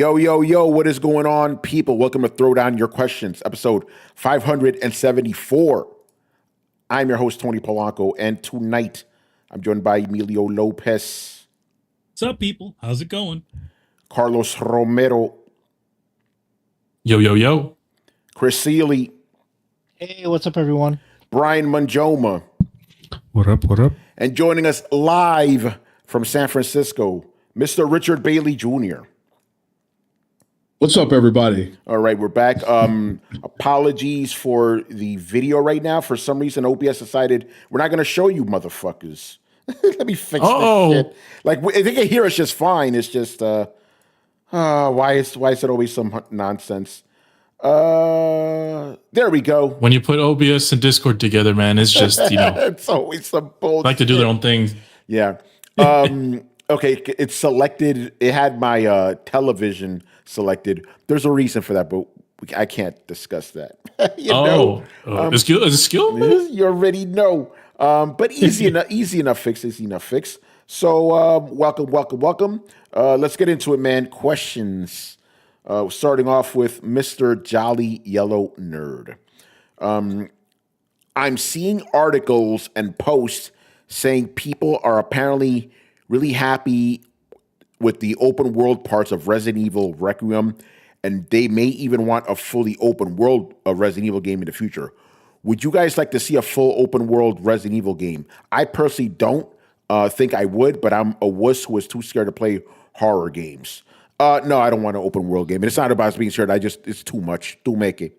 Yo, yo, yo, what is going on, people? Welcome to Throwdown Your Questions, episode 574. I'm your host, Tony Polanco, and tonight I'm joined by Emilio Lopez. What's up, people? How's it going? Carlos Romero. Yo, yo, yo. Chris Seeley. Hey, what's up, everyone? Brian Manjoma. What up, what up? And joining us live from San Francisco, Mr. Richard Bailey Jr. What's up, everybody? All right, we're back. Apologies for the video right now. For some reason, OBS decided we're not going to show you motherfuckers. Let me fix this shit. Like, they can hear us just fine. It's just, why is it always some nonsense? There we go. When you put OBS and Discord together, man, it's just, it's always some bullshit. like to do their own thing. Yeah. Okay, it's selected. It had my television selected. There's a reason for that, but I can't discuss that. Is it a skill? You already know. But easy enough fix. So welcome. Let's get into it, man. Questions. Starting off with Mr. Jolly Yellow Nerd. I'm seeing articles and posts saying people are apparently really happy with the open world parts of Resident Evil Requiem, and they may even want a fully open world Resident Evil game in the future. Would you guys like to see a full open world Resident Evil game? I personally don't think I would, but I'm a wuss who is too scared to play horror games. No, I don't want an open world game. And it's not about being scared. It's too much. Do make it,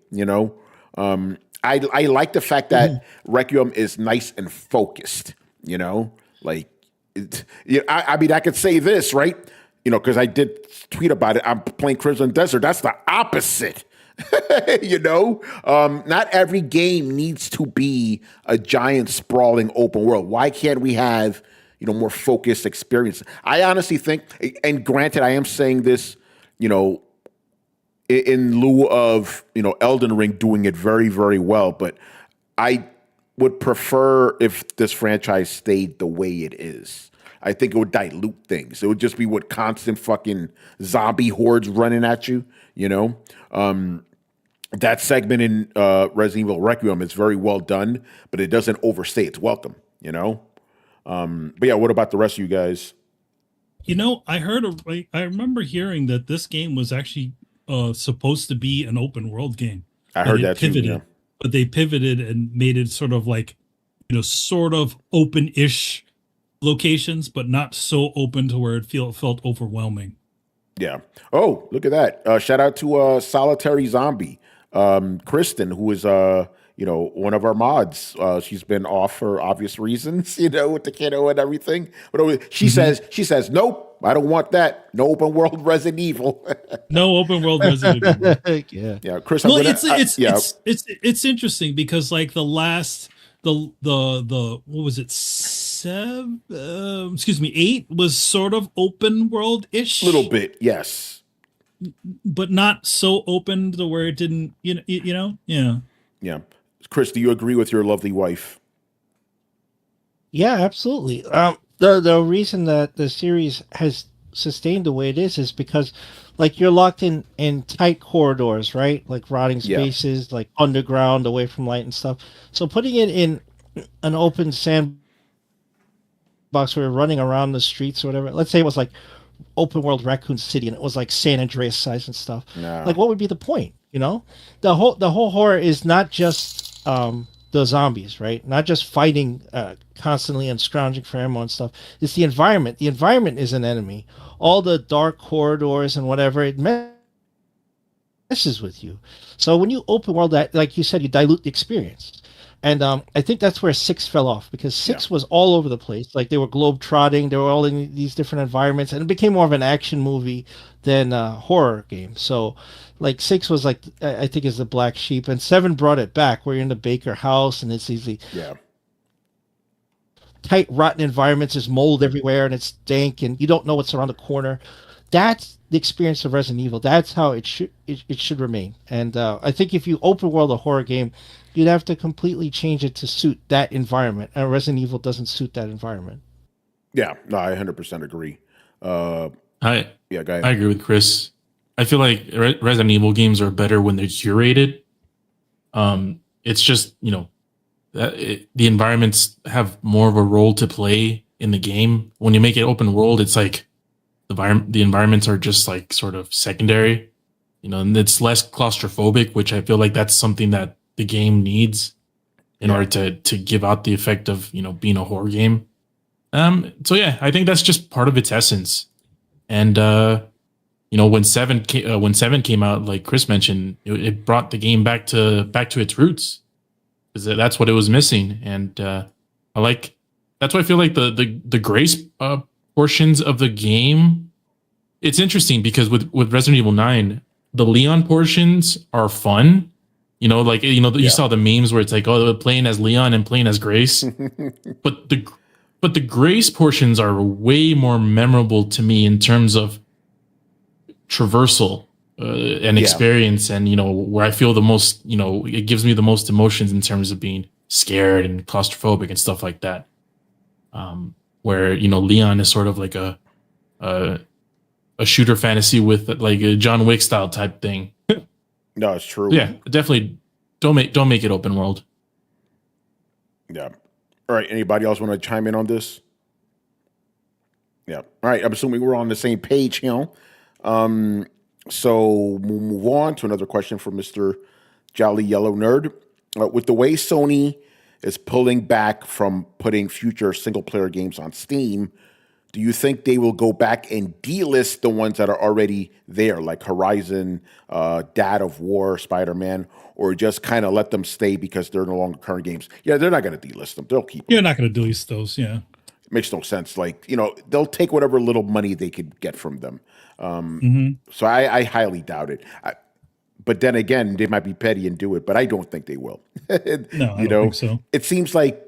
I like the fact that Requiem is nice and focused, like, I mean, I could say this, right? Because I did tweet about it. I'm playing Crimson Desert. That's the opposite. Not every game needs to be a giant sprawling open world. Why can't we have, more focused experience? I honestly think, and granted, I am saying this, in lieu of, Elden Ring doing it very, very well, but I would prefer if this franchise stayed the way it is. I think it would dilute things. It would just be what constant fucking zombie hordes running at you, That segment in Resident Evil Requiem is very well done, but it doesn't overstay its welcome, But yeah, what about the rest of you guys? I remember hearing that this game was actually supposed to be an open world game. I heard that too. Yeah. But they pivoted and made it sort of like, sort of open-ish locations, but not so open to where it felt overwhelming. Yeah. Oh, look at that. Shout out to Solitary Zombie, Kristen, who is one of our mods. She's been off for obvious reasons, with the kiddo and everything. But she says, nope, I don't want that. No open world Resident Evil. No open world Resident Evil. Yeah, Chris. Well, it's interesting because like the what was it? 8 was sort of open world-ish. Little bit, yes. But not so open to where it didn't, Yeah. Yeah. Chris, do you agree with your lovely wife? Yeah, absolutely. The reason that the series has sustained the way it is because, like, you're locked in tight corridors, right? Like rotting spaces, like underground, away from light and stuff. So putting it in an open sandbox where you're running around the streets or whatever. Let's say it was like open world Raccoon City and it was like San Andreas size and stuff. No. Like, what would be the point? The whole horror is not just the zombies, right? Not just fighting constantly and scrounging for ammo and stuff. It's the environment. The environment is an enemy. All the dark corridors and whatever, it messes with you. So when you open world that, like you said, you dilute the experience. And I think that's where 6 fell off, because 6 was all over the place. Like, they were globe-trotting. They were all in these different environments. And it became more of an action movie than a horror game. So, like, 6 was, like, I think is the black sheep. And 7 brought it back, where you're in the Baker house, and it's easy. Yeah. Tight, rotten environments. There's mold everywhere, and it's dank, and you don't know what's around the corner. That's the experience of Resident Evil. That's how it should remain. And I think if you open world a horror game, you'd have to completely change it to suit that environment. And Resident Evil doesn't suit that environment. Yeah, no, I 100% agree. Go ahead. I agree with Chris. I feel like Resident Evil games are better when they're curated. It's just, the environments have more of a role to play in the game. When you make it open world, it's like the environments are just like sort of secondary, and it's less claustrophobic, which I feel like that's something that the game needs in order to give out the effect of, being a horror game. So yeah, I think that's just part of its essence. And when seven came out, like Chris mentioned, it brought the game back to its roots, because that's what it was missing. And that's why I feel like the grace portions of the game. It's interesting because with Resident Evil 9, the Leon portions are fun. You saw the memes where it's like, oh, they're playing as Leon and playing as Grace, but the Grace portions are way more memorable to me in terms of traversal and experience, and where I feel the most. It gives me the most emotions in terms of being scared and claustrophobic and stuff like that. Where Leon is sort of like a shooter fantasy with like a John Wick style type thing. No, it's true. Yeah, definitely. Don't make it open world. Yeah. All right. Anybody else want to chime in on this? Yeah. All right. I'm assuming we're on the same page here. So we'll move on to another question from Mr. Jolly Yellow Nerd. With the way Sony is pulling back from putting future single-player games on Steam, do you think they will go back and delist the ones that are already there, like Horizon, Dad of War, Spider-Man, or just kind of let them stay because they're no longer current games? Yeah, they're not going to delist them. They'll keep them. You're not going to delist those, yeah. It makes no sense. Like, they'll take whatever little money they could get from them. So I highly doubt it. But then again, they might be petty and do it, but I don't think they will. No, I don't think so. It seems like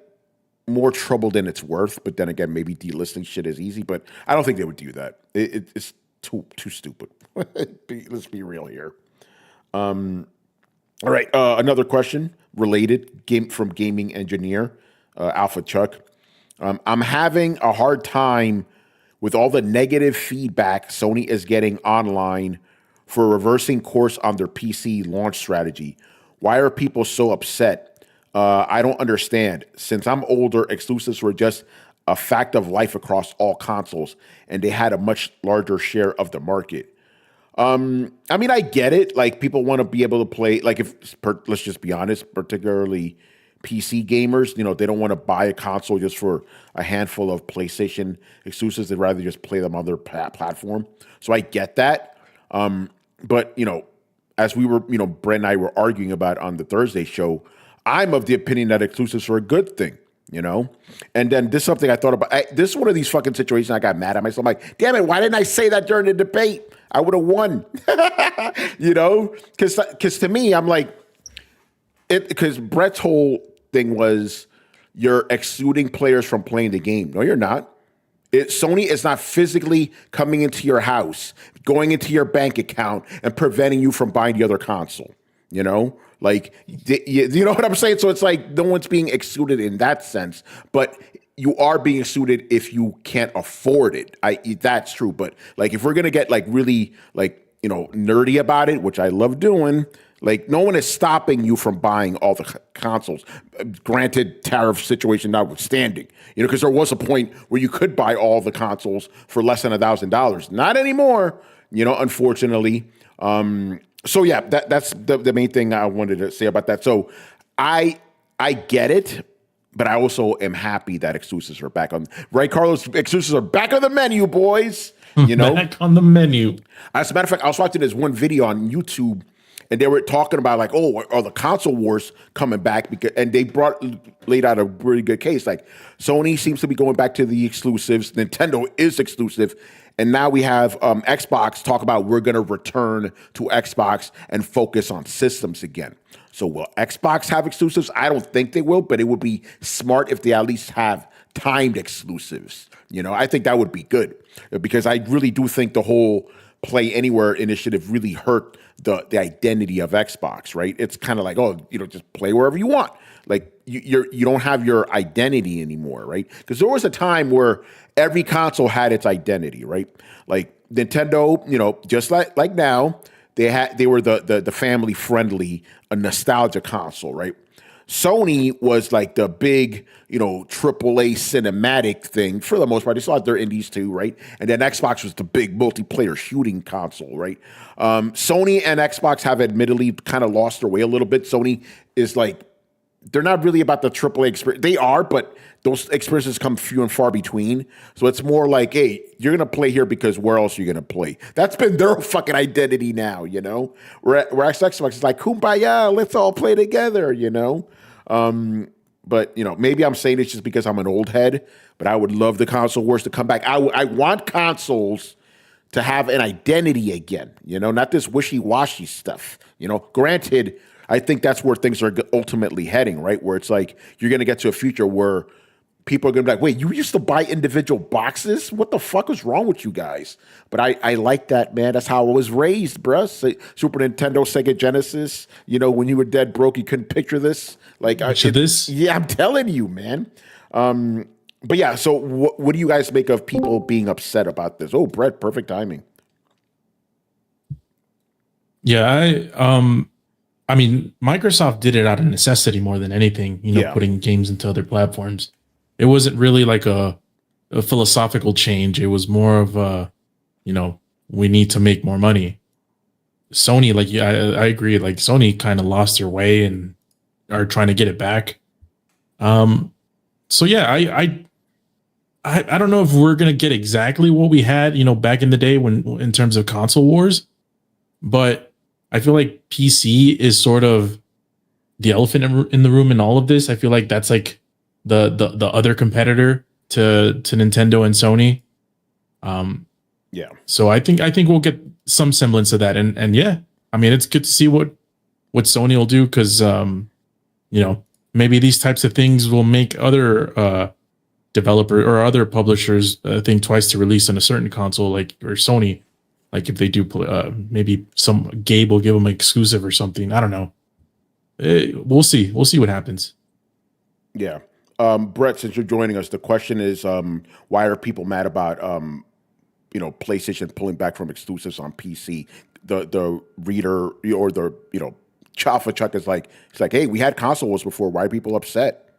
more trouble than it's worth, but then again, maybe delisting shit is easy, but I don't think they would do that. It's too stupid. Let's be real here. All right, another question related from gaming engineer Alpha Chuck. I'm having a hard time with all the negative feedback Sony is getting online for reversing course on their PC launch strategy. Why are people so upset? I don't understand. Since I'm older, exclusives were just a fact of life across all consoles, and they had a much larger share of the market. I mean, I get it. Like, people want to be able to play, like, let's just be honest, particularly PC gamers, they don't want to buy a console just for a handful of PlayStation exclusives. They'd rather just play them on their platform. So I get that. But, as we were, Brett and I were arguing about on the Thursday show, I'm of the opinion that exclusives are a good thing, And then this is something I thought about. This is one of these fucking situations I got mad at myself. I'm like, damn it, why didn't I say that during the debate? I would have won, Because to me, I'm like, because Brett's whole thing was you're excluding players from playing the game. No, you're not. Sony is not physically coming into your house, going into your bank account, and preventing you from buying the other console. Like, you know what I'm saying? So it's like no one's being excluded in that sense, but you are being excluded if you can't afford it. That's true. But like, if we're going to get like really like, nerdy about it, which I love doing, like, no one is stopping you from buying all the consoles. Granted, tariff situation notwithstanding, because there was a point where you could buy all the consoles for less than $1,000. Not anymore, unfortunately. So yeah, that's the main thing I wanted to say about that. So I get it, but I also am happy that exclusives are back on. Right, Carlos? Exclusives are back on the menu, boys. Back on the menu. As a matter of fact, I was watching this one video on YouTube, and they were talking about like, oh, are the console wars coming back? And they laid out a really good case. Like, Sony seems to be going back to the exclusives. Nintendo is exclusive. And now we have Xbox talk about we're going to return to Xbox and focus on systems again. So will Xbox have exclusives? I don't think they will, but it would be smart if they at least have timed exclusives. I think that would be good, because I really do think the whole Play Anywhere initiative really hurt the identity of Xbox, right? It's kind of like, oh, just play wherever you want. Like, you don't have your identity anymore, right? Because there was a time where every console had its identity, right? Like, Nintendo, just like now, they were the family friendly, a nostalgia console, right? Sony was like the big, AAA cinematic thing for the most part. They still had their indies too, right? And then Xbox was the big multiplayer shooting console, right? Sony and Xbox have admittedly kind of lost their way a little bit. Sony is like, they're not really about the AAA experience. They are, but those experiences come few and far between. So it's more like, hey, you're going to play here because where else are you going to play? That's been their fucking identity now, Whereas Xbox is like, kumbaya, let's all play together, But, maybe I'm saying it's just because I'm an old head, but I would love the console wars to come back. I want consoles to have an identity again, not this wishy-washy stuff. Granted, I think that's where things are ultimately heading, right? Where it's like you're going to get to a future where people are going to be like, wait, you used to buy individual boxes? What the fuck is wrong with you guys? But I like that, man. That's how I was raised, bruh. Super Nintendo, Sega Genesis. When you were dead broke, you couldn't picture this. This? Yeah, I'm telling you, man. But yeah, so what do you guys make of people being upset about this? Oh, Brett, perfect timing. Yeah, I mean, Microsoft did it out of necessity more than anything, putting games into other platforms. It wasn't really like a philosophical change. It was more of a, we need to make more money. Sony, I agree. Like Sony kind of lost their way and are trying to get it back. So yeah, I don't know if we're gonna get exactly what we had, back in the day in terms of console wars, but I feel like PC is sort of the elephant in the room in all of this. I feel like that's like the other competitor to Nintendo and Sony. Yeah. So I think we'll get some semblance of that, and yeah, I mean it's good to see what Sony will do because maybe these types of things will make other developer or other publishers think twice to release on a certain console, or Sony. Like if they do, maybe some Gabe will give them an exclusive or something. I don't know. We'll see. We'll see what happens. Yeah. Brett, since you're joining us, the question is, why are people mad about, PlayStation pulling back from exclusives on PC? The reader or the, Chafa Chuck is like, it's like, hey, we had console wars before. Why are people upset?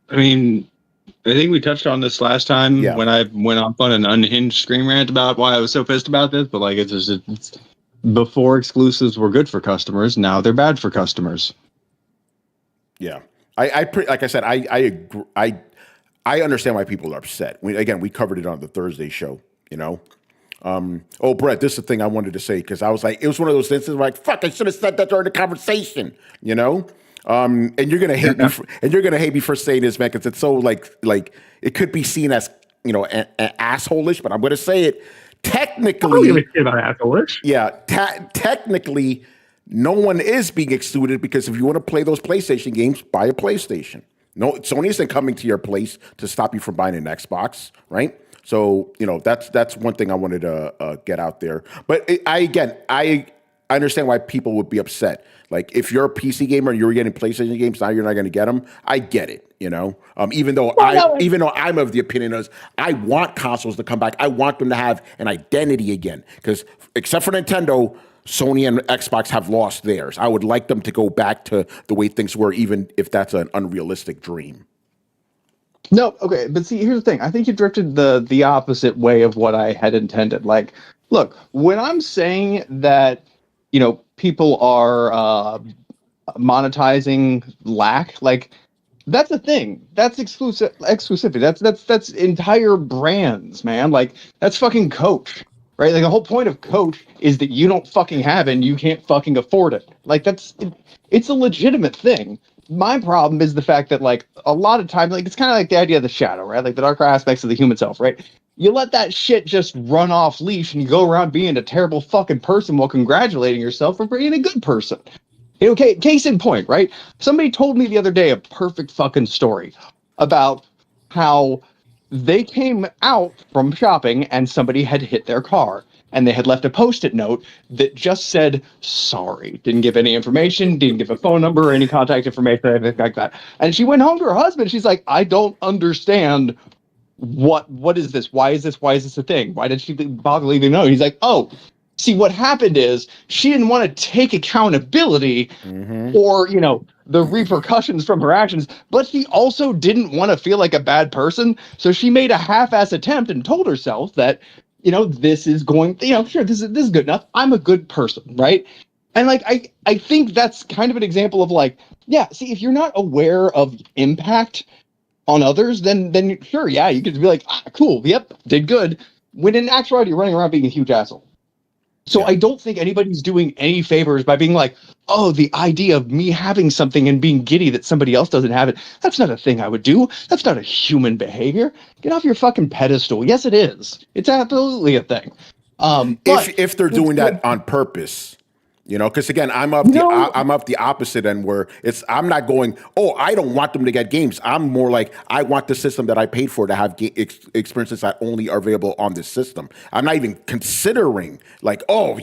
I mean, I think we touched on this last time when I went off on an unhinged scream rant about why I was so pissed about this. But it's before exclusives were good for customers, now they're bad for customers. Yeah, like I said, I agree. I understand why people are upset. We covered it on the Thursday show. Brett, this is the thing I wanted to say because I was like, it was one of those instances where fuck, I should have said that during the conversation. And you're gonna hate me. And you're gonna hate me for saying this, man, because it's so like it could be seen as an asshole-ish, but I'm gonna say it. Technically, about asshole-ish. Yeah, technically, no one is being excluded because if you want to play those PlayStation games, buy a PlayStation. No, Sony isn't coming to your place to stop you from buying an Xbox, right? So that's one thing I wanted to get out there. But I understand why people would be upset. Like if you're a PC gamer and you're getting PlayStation games, now you're not going to get them. I get it, even though I'm of the opinion is I want consoles to come back. I want them to have an identity again because except for Nintendo, Sony and Xbox have lost theirs. I would like them to go back to the way things were, even if that's an unrealistic dream. No, okay, but see, here's the thing. I think you drifted the opposite way of what I had intended. Like, look, when I'm saying that, people are monetizing lack, that's a thing. That's exclusivity. That's entire brands, man. That's fucking Coach, right? The whole point of Coach is that you don't fucking have it and you can't fucking afford it. It's a legitimate thing. My problem is the fact that a lot of times, it's kind of like the idea of the shadow, right? The darker aspects of the human self, right? You let that shit just run off leash and you go around being a terrible fucking person while congratulating yourself for being a good person. Okay, case in point, right? Somebody told me the other day a perfect fucking story about how they came out from shopping and somebody had hit their car and they had left a post-it note that just said, sorry. Didn't give any information, didn't give a phone number or any contact information or anything like that. And she went home to her husband. She's like, I don't understand what is this? Why is this a thing? Why did she bother leaving know? He's like, oh, see, what happened is she didn't want to take accountability or, the repercussions from her actions, but she also didn't want to feel like a bad person. So she made a half-ass attempt and told herself that, this is going, sure, this is good enough. I'm a good person, right? And like, I think that's kind of an example of like, yeah, see, if you're not aware of impact on others, then sure, yeah, you could be like, cool, yep, did good. When in actuality, you're running around being a huge asshole. So I don't think anybody's doing any favors by being like, oh, the idea of me having something and being giddy that somebody else doesn't have it, that's not a thing I would do. That's not a human behavior. Get off your fucking pedestal. Yes, it is. It's absolutely a thing. If they're doing that on purpose. Because again, I'm up the opposite end where I'm not going, oh, I don't want them to get games. I'm more like, I want the system that I paid for to have experiences that only are available on this system. I'm not even considering like, oh,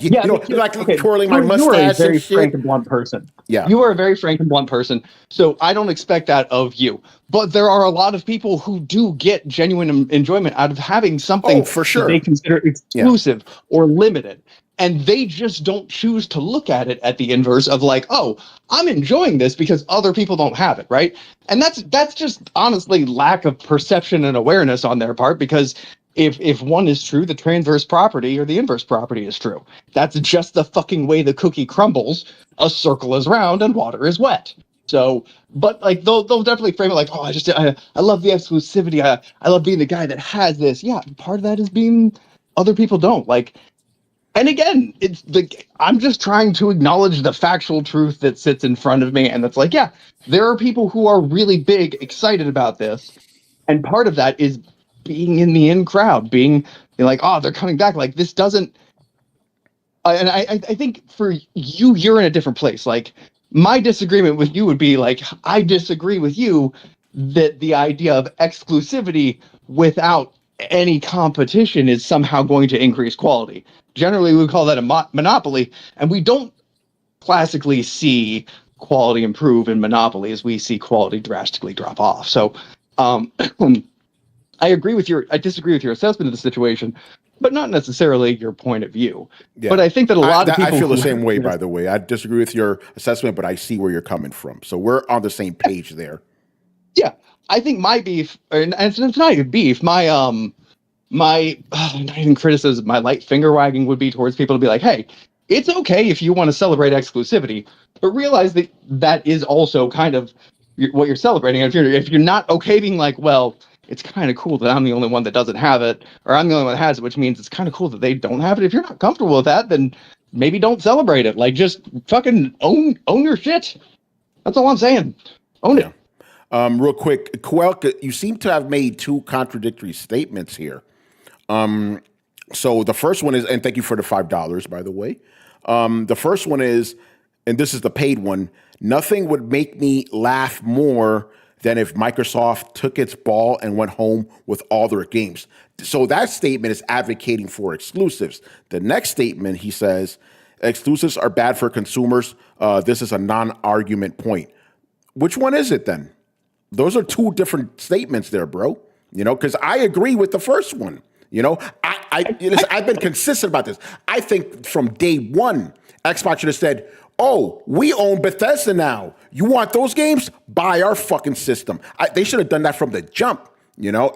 twirling my mustache. You are a very frank and blunt person. Yeah, you are a very frank and blunt person. So I don't expect that of you. But there are a lot of people who do get genuine enjoyment out of having something for sure that they consider exclusive or limited. And they just don't choose to look at it at the inverse of like, oh, I'm enjoying this because other people don't have it, right? And that's just honestly lack of perception and awareness on their part, because if one is true, the transverse property or the inverse property is true. That's just the fucking way the cookie crumbles. A circle is round and water is wet. So, but like they'll definitely frame it like, oh, I love the exclusivity. I love being the guy that has this. Yeah, part of that is being other people don't like. And again, it's I'm just trying to acknowledge the factual truth that sits in front of me, and that's like, yeah, there are people who are really big, excited about this, and part of that is being in the in crowd, being like, oh, they're coming back. Like this doesn't. And I think for you, you're in a different place. Like my disagreement with you would be like, I disagree with you that the idea of exclusivity without any competition is somehow going to increase quality. Generally, we would call that a monopoly, and we don't classically see quality improve in monopolies. We see quality drastically drop off. So, I disagree with your assessment of the situation, but not necessarily your point of view. Yeah. But I think that a lot of people I feel the same way. By the way, I disagree with your assessment, but I see where you're coming from. So we're on the same page there. Yeah, I think my beef, and it's not even beef. My not even criticism, my light finger wagging would be towards people to be like, hey, it's okay if you want to celebrate exclusivity, but realize that that is also kind of what you're celebrating. If you're not okay being like, well, it's kind of cool that I'm the only one that doesn't have it, or I'm the only one that has it, which means it's kind of cool that they don't have it. If you're not comfortable with that, then maybe don't celebrate it. Like, just fucking own your shit. That's all I'm saying. Own it. Real quick, Kuelka, you seem to have made two contradictory statements here. So the first one is, and thank you for the $5, by the way. The first one is, and this is the paid one, nothing would make me laugh more than if Microsoft took its ball and went home with all their games. So that statement is advocating for exclusives. The next statement, he says, exclusives are bad for consumers. This is a non-argument point. Which one is it then? Those are two different statements there, bro. Because I agree with the first one. I've been consistent about this. I think from day one, Xbox should have said, oh, we own Bethesda now. You want those games? Buy our fucking system. They should have done that from the jump,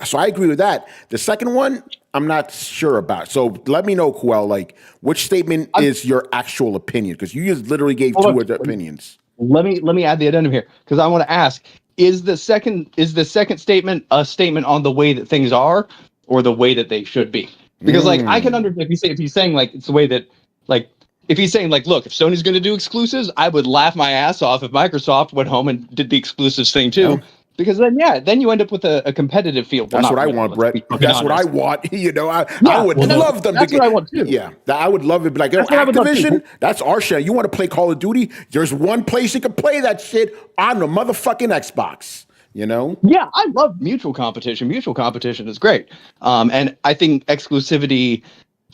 So I agree with that. The second one, I'm not sure about. So let me know, Kuel, like, which statement is your actual opinion? Because you just literally gave two other opinions. Let me add the addendum here, because I want to ask, is the second statement a statement on the way that things are, or the way that they should be? Because like I can understand if he's saying like it's the way that, like, if he's saying like, look, if Sony's going to do exclusives, I would laugh my ass off if Microsoft went home and did the exclusives thing too. Yeah. Because then you end up with a competitive field. That's what I want, Brett. That's what I want. I would love them. That's what I want too. Yeah, I would love it. Be like, Activision, that's our shit. You want to play Call of Duty? There's one place you can play that shit on the motherfucking Xbox. Yeah, I love mutual competition. Mutual competition is great. And I think exclusivity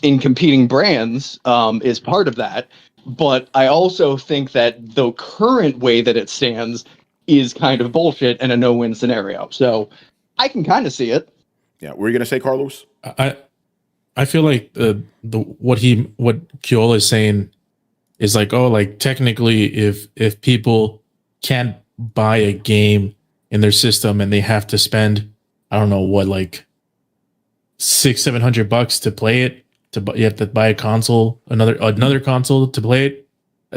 in competing brands is part of that. But I also think that the current way that it stands is kind of bullshit and a no-win scenario. So I can kind of see it. Yeah, what were you gonna say, Carlos? I feel like what Kyola is saying is like, oh, like technically if people can't buy a game in their system and they have to spend, I don't know what, like $600-700 to play it, you have to buy a console, another console to play it.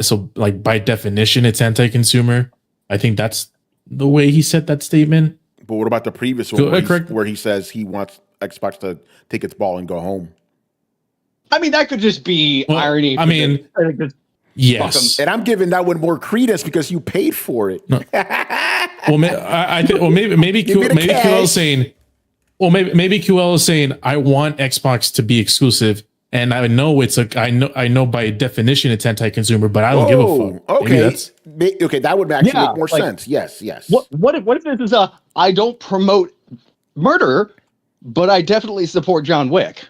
So like by definition, it's anti-consumer. I think that's the way he said that statement. But what about the previous one where he says he wants Xbox to take its ball and go home? I mean, that could just be irony. I mean, yes. And I'm giving that one more credence because you paid for it. No. Well, maybe QL is saying, maybe QL is saying, I want Xbox to be exclusive, and I know I know by definition it's anti-consumer, but I don't give a fuck. Okay, that would actually make more sense. Yes. What if this is I don't promote murder, but I definitely support John Wick?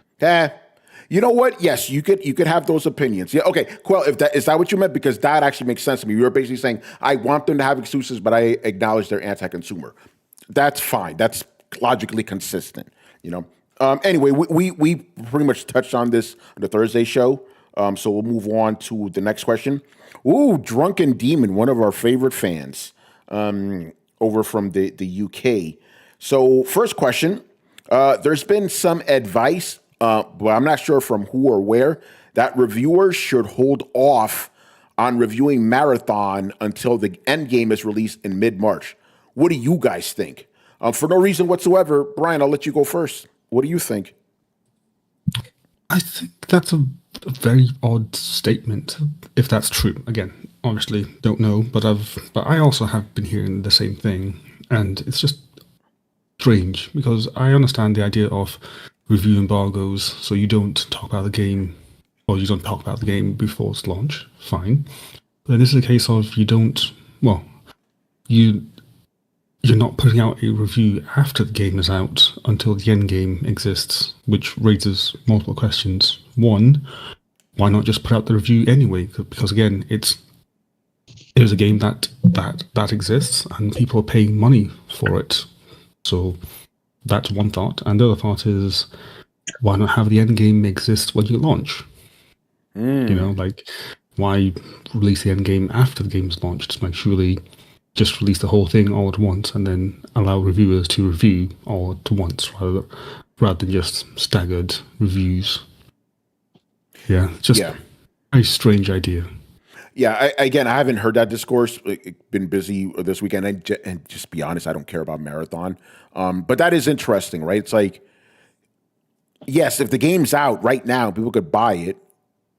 You know what? Yes, you could have those opinions. Yeah, okay. Well, is that what you meant? Because that actually makes sense to me. You were basically saying I want them to have exclusives, but I acknowledge they're anti-consumer. That's fine. That's logically consistent. Anyway, we pretty much touched on this on the Thursday show. So we'll move on to the next question. Ooh, Drunken Demon, one of our favorite fans, over from the UK. So first question, there's been some advice, but I'm not sure from who or where, that reviewers should hold off on reviewing Marathon until the endgame is released in mid-March. What do you guys think? For no reason whatsoever, Brian, I'll let you go first. What do you think? I think that's a very odd statement, if that's true. Again, obviously don't know, but I also have been hearing the same thing, and it's just strange because I understand the idea of review embargoes, so you don't talk about the game, or you don't talk about the game before its launch. Fine, but this is a case of you're not putting out a review after the game is out until the end game exists, which raises multiple questions. One, why not just put out the review anyway? Because again, it is a game that exists and people are paying money for it. So that's one thought. And the other thought is, why not have the end game exist when you launch? Why release the end game after the game's launched? Surely just release the whole thing all at once and then allow reviewers to review all at once rather than just staggered reviews. Yeah, just a very strange idea. Yeah, I haven't heard that discourse. Been busy this weekend, and just be honest, I don't care about Marathon. But that is interesting, right? It's like, yes, if the game's out right now, people could buy it,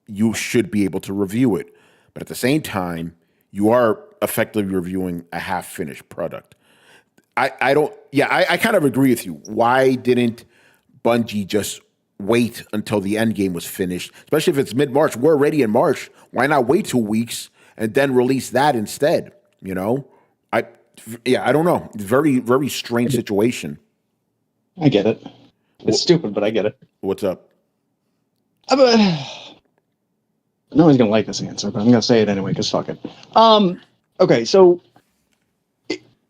you should be able to review it. But at the same time, you are effectively reviewing a half-finished product. I kind of agree with you. Why didn't Bungie just wait until the end game was finished? Especially if it's mid-March. We're already in March. Why not wait 2 weeks and then release that instead? I don't know. Very, very strange situation. I get it. It's stupid, but I get it. What's up? No one's going to like this answer, but I'm going to say it anyway, because fuck it. Okay, so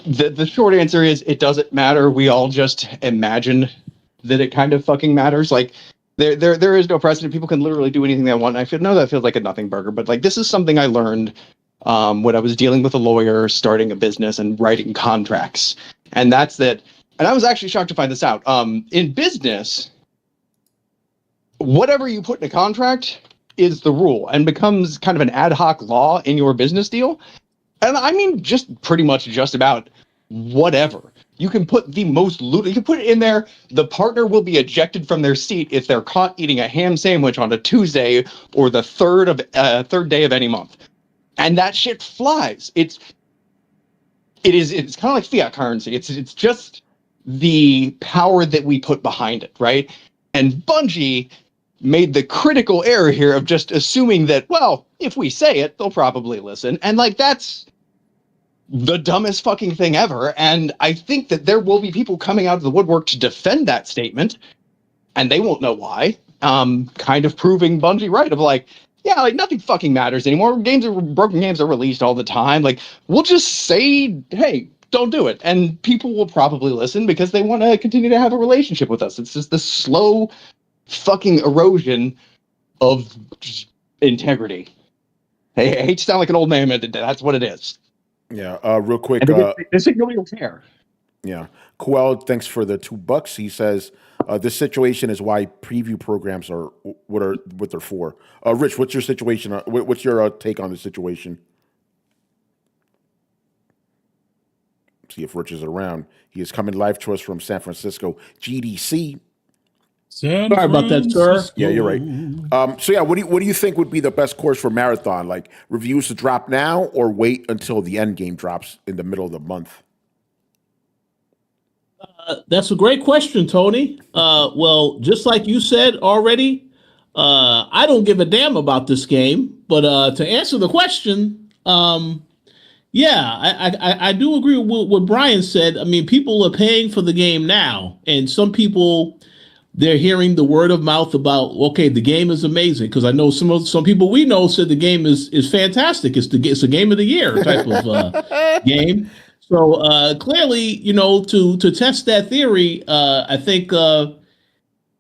the short answer is it doesn't matter. We all just imagine that it kind of fucking matters. Like, there is no precedent. People can literally do anything they want. And that feels like a nothing burger, but like this is something I learned when I was dealing with a lawyer, starting a business, and writing contracts. And that's that. And I was actually shocked to find this out. In business, whatever you put in a contract is the rule and becomes kind of an ad hoc law in your business deal. And I mean, just pretty much just about whatever. You can put the most you can put it in there. The partner will be ejected from their seat if they're caught eating a ham sandwich on a Tuesday or the third day of any month. And that shit flies. It's kind of like fiat currency. It's just the power that we put behind it, right? And Bungie made the critical error here of just assuming that, well, if we say it, they'll probably listen. And like, that's the dumbest fucking thing ever. And I think that there will be people coming out of the woodwork to defend that statement, and they won't know why. Kind of proving Bungie right of like, yeah, like nothing fucking matters anymore. Broken games are released all the time. Like, we'll just say, hey, don't do it. And people will probably listen because they want to continue to have a relationship with us. It's just the slow fucking erosion of integrity. Hey, I hate to sound like an old man, but that's what it is. Yeah, real quick. This is really unfair. Yeah. Coel, thanks for the $2. He says, this situation is why preview programs are what they're for. Rich, what's your situation? What's your take on the situation? See if Rich is around. He is coming live to us from San Francisco, GDC. Sorry about that, sir. Yeah, you're right. So yeah, what do you think would be the best course for Marathon? Like reviews to drop now or wait until the end game drops in the middle of the month? That's a great question, Tony. Well, just like you said already, I don't give a damn about this game. But to answer the question, yeah, I do agree with what Brian said. I mean, people are paying for the game now, and some people, they're hearing the word of mouth about, okay, the game is amazing. Because I know some people we know said the game is fantastic. It's a game of the year type of game. So clearly, you know, to test that theory, I think,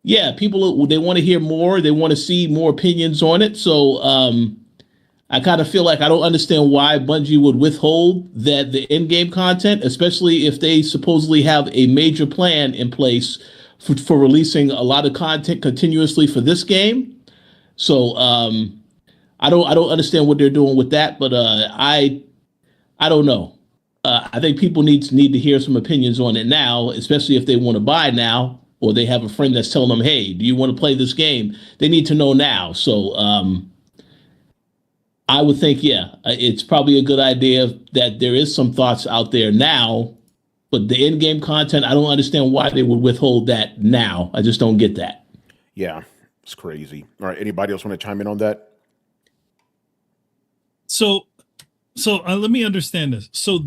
yeah, people, they want to hear more. They want to see more opinions on it. So I kind of feel like I don't understand why Bungie would withhold the in-game content, especially if they supposedly have a major plan in place for releasing a lot of content continuously for this game. So I don't understand what they're doing with that, but I don't know. I think people need to hear some opinions on it now, especially if they want to buy now, or they have a friend that's telling them, "Hey, do you want to play this game?" They need to know now. So I would think, yeah, it's probably a good idea that there is some thoughts out there now. But the in-game content, I don't understand why they would withhold that now. I just don't get that. Yeah, it's crazy. All right, anybody else want to chime in on that? So let me understand this. So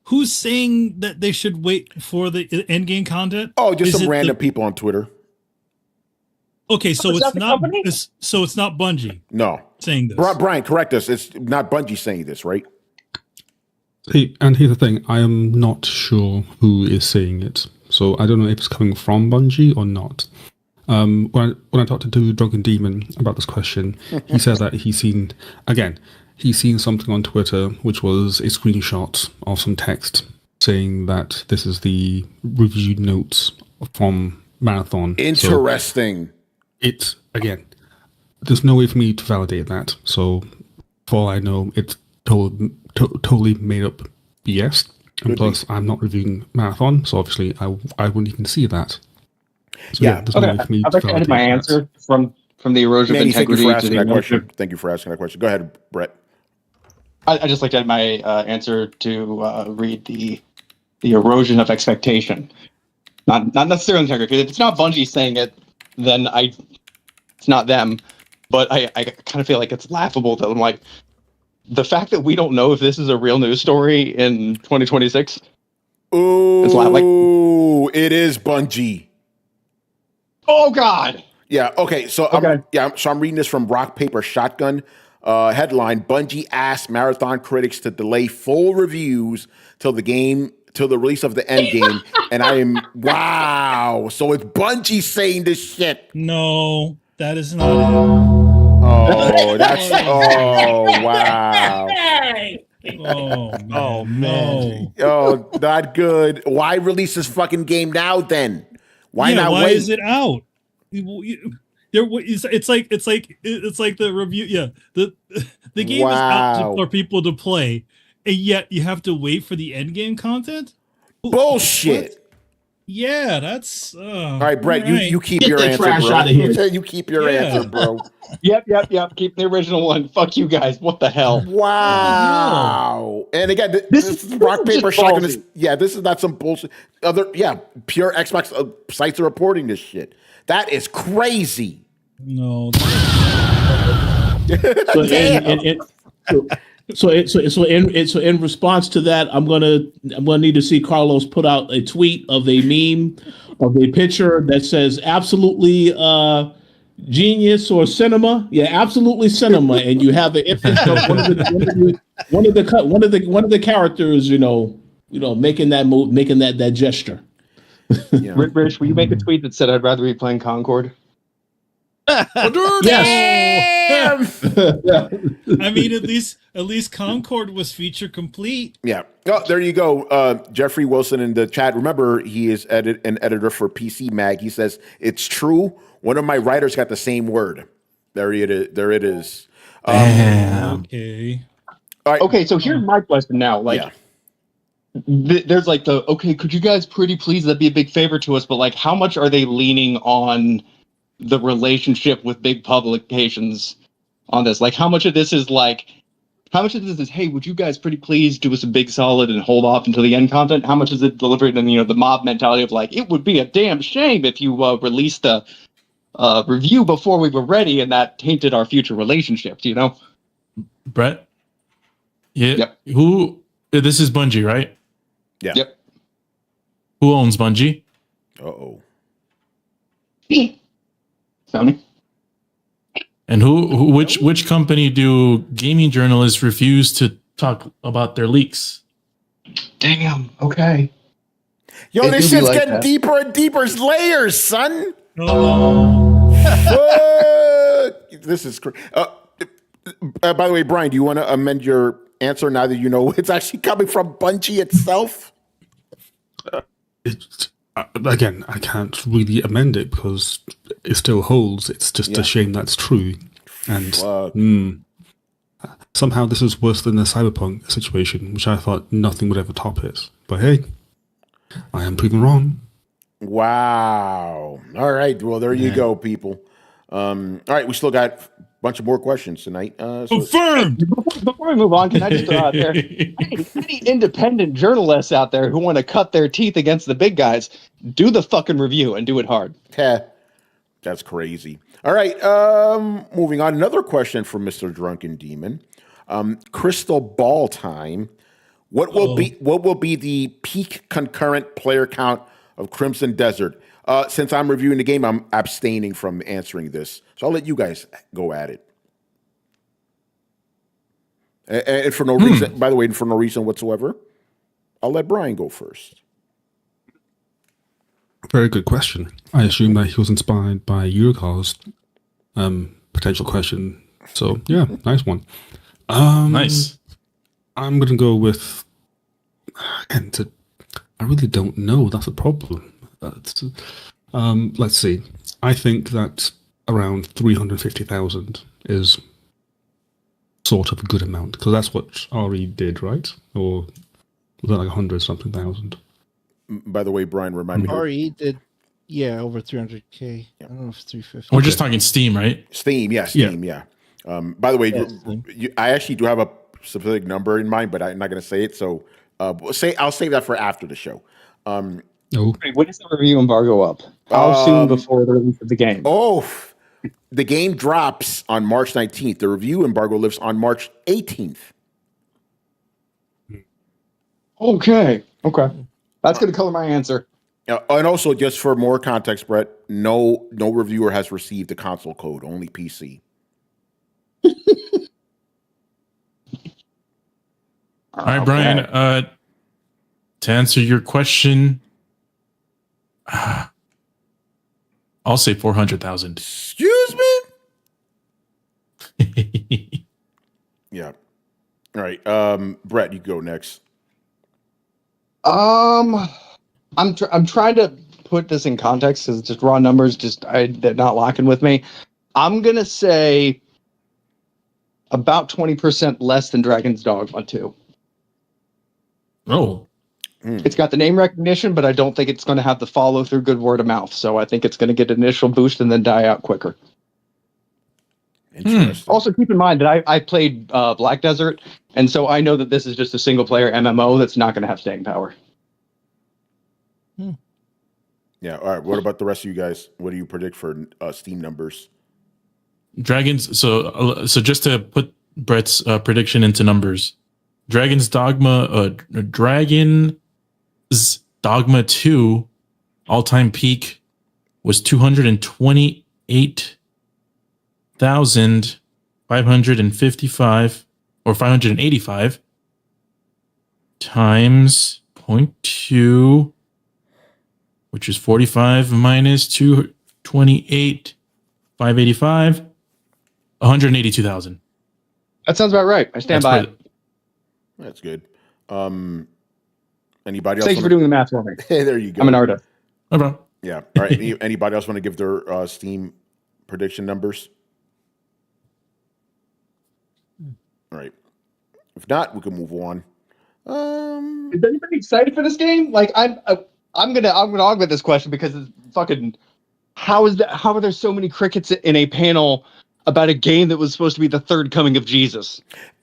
who's saying that they should wait for the end-game content? Oh, just some random people on Twitter. Okay, so it's not Bungie. No, saying this. Brian, correct us. It's not Bungie saying this, right? And here's the thing, I am not sure who is saying it. So I don't know if it's coming from Bungie or not. When I talked to Drunken Demon about this question, he said that he's seen something on Twitter, which was a screenshot of some text saying that this is the review notes from Marathon. Interesting. So there's no way for me to validate that. So for all I know, it's totally made up BS. And plus, I'm not reviewing Marathon, so obviously I wouldn't even see that. So yeah, there's no way for me to validate had my answer from the erosion of integrity to the question. Thank you for asking that question. Go ahead, Brett. I just like to add my answer to read the erosion of expectation, not necessarily integrity. If it's not Bungie saying it, then it's not them. But I kind of feel like it's laughable that I'm like, the fact that we don't know if this is a real news story in 2026. Ooh, it is Bungie. Oh God. Yeah. Okay. So I'm reading this from Rock Paper Shotgun. Headline: Bungie asked Marathon critics to delay full reviews till the release of the end game. And I am wow. So it's Bungie saying this shit. No, that is not it. Oh, that's wow. Oh man. Oh, not good. Why release this fucking game now then? Why not why wait? is it out? It's like the review. Yeah, the game is out for people to play, and yet you have to wait for the end game content. Bullshit. What? Yeah, that's all right, Brett. Right. You keep Get your the answer, trash bro. out of here. You keep your answer, bro. Yep. Keep the original one. Fuck you guys. What the hell? Wow. And again, this is Rock Paper Shotgun. This is not some bullshit. Pure Xbox sites are reporting this shit. That is crazy. No. So in response to that, I'm gonna need to see Carlos put out a tweet of a meme of a picture that says absolutely genius or cinema. Yeah, absolutely cinema, and you have an image of one of the characters, you know, making that move, making that gesture. Yeah. Rich, will you make a tweet that said I'd rather be playing Concord? Yes. I mean, at least Concord was feature complete. Yeah. Oh, there you go. Jeffrey Wilson in the chat. Remember, he is an editor for PC Mag. He says, it's true. One of my writers got the same word. There it is. There it is. Okay. All right. Okay, so here's my question now. Like, Yeah. there's like could you guys pretty please, that'd be a big favor to us, but like, how much are they leaning on the relationship with big publications on this? Like, how much of this is hey, would you guys pretty please do us a big solid and hold off until the end content? How much is it delivered in, the mob mentality of like, it would be a damn shame if you released the review before we were ready and that tainted our future relationships, Brett? Yeah. Yep. This is Bungie, right? Yeah. Yep. Who owns Bungie? Uh-oh. Sony? And which company do gaming journalists refuse to talk about their leaks? Damn. Okay. Yo, It this do be shit's like getting that. deeper and deeper layers, son. This is crazy. By the way, Brian, do you want to amend your answer now that you know it's actually coming from Bungie itself? Again, I can't really amend it because it still holds. It's just a shame that's true. And somehow this is worse than the Cyberpunk situation, which I thought nothing would ever top it. But hey, I am proven wrong. Wow. All right. Well, there you go, people. All right. We still got a bunch of more questions tonight. Confirmed. Before we move on, can I just throw out there, any independent journalists out there who want to cut their teeth against the big guys, do the fucking review and do it hard. That's crazy. All right. Moving on. Another question from Mr. Drunken Demon. Crystal ball time. What will be the peak concurrent player count of Crimson Desert? Since I'm reviewing the game, I'm abstaining from answering this. So I'll let you guys go at it. And for no reason, by the way, for no reason whatsoever, I'll let Brian go first. Very good question. I assume that he was inspired by Yurkar's potential question. So yeah, nice one. Nice. I'm gonna go with again. I really don't know. That's a problem. Let's see. I think that around 350,000 is sort of a good amount because that's what RE did, right? Or was that like 100 something thousand? By the way, Brian, remind me. RE did, over 300K. I don't know if it's 350. We're just talking Steam, right? Steam, yeah. By the way, I actually do have a specific number in mind, but I'm not going to say it. So I'll save that for after the show. When is the review embargo up? How soon before the release of the game? The game drops on March 19th. The review embargo lifts on March 18th. Okay. That's going to color my answer. And also, just for more context, Brett, no reviewer has received the console code, only PC. All right, Brian. To answer your question, I'll say 400,000. Excuse me? Yeah. All right. Brett, you go next. I'm trying to put this in context because it's just raw numbers. They're not locking with me. I'm gonna say about 20% less than Dragon's Dogma 2. Oh. It's got the name recognition, but I don't think it's going to have the follow through good word of mouth. So I think it's going to get an initial boost and then die out quicker. Interesting. Also, keep in mind that I played Black Desert, and so I know that this is just a single player MMO that's not going to have staying power. Yeah. All right. What about the rest of you guys? What do you predict for Steam numbers? Dragons. So just to put Brett's prediction into numbers, Dragon's Dogma 2 all-time peak was 228,555 or 585 times 0.2, which is 45 minus 228, 585, 182,000. That sounds about right. I stand by it. That's good. Anybody else? Thanks for doing the math for me. There you go. I'm an artist. No problem. Yeah. All right. Anybody else want to give their Steam prediction numbers? All right. If not, we can move on. Is anybody excited for this game? Like, I'm gonna augment this question because it's fucking. How are there so many crickets in a panel about a game that was supposed to be the third coming of Jesus?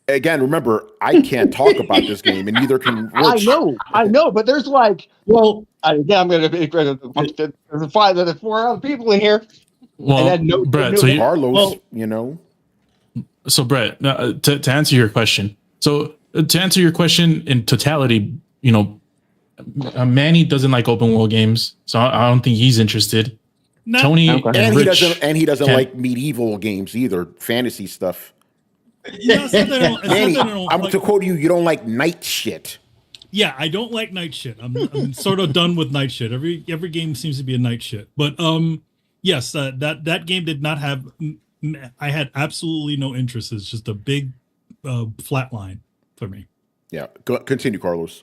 Again, remember, I can't talk about this game, and neither can Rich. I know, but there's like, well, I'm gonna be there's 4 other people in here. Well, and then Brett, Carlos, So, Brett, to answer your question, in totality, Manny doesn't like open world games, so I don't think he's interested. No. Tony and Rich he doesn't like medieval games either, fantasy stuff. Manny, to quote you, you don't like knight shit. Yeah, I don't like night shit. I'm sort of done with night shit. Every game seems to be a night shit. But yes, that game did not have. I had absolutely no interest. It's just a big flat line for me. Yeah, continue, Carlos.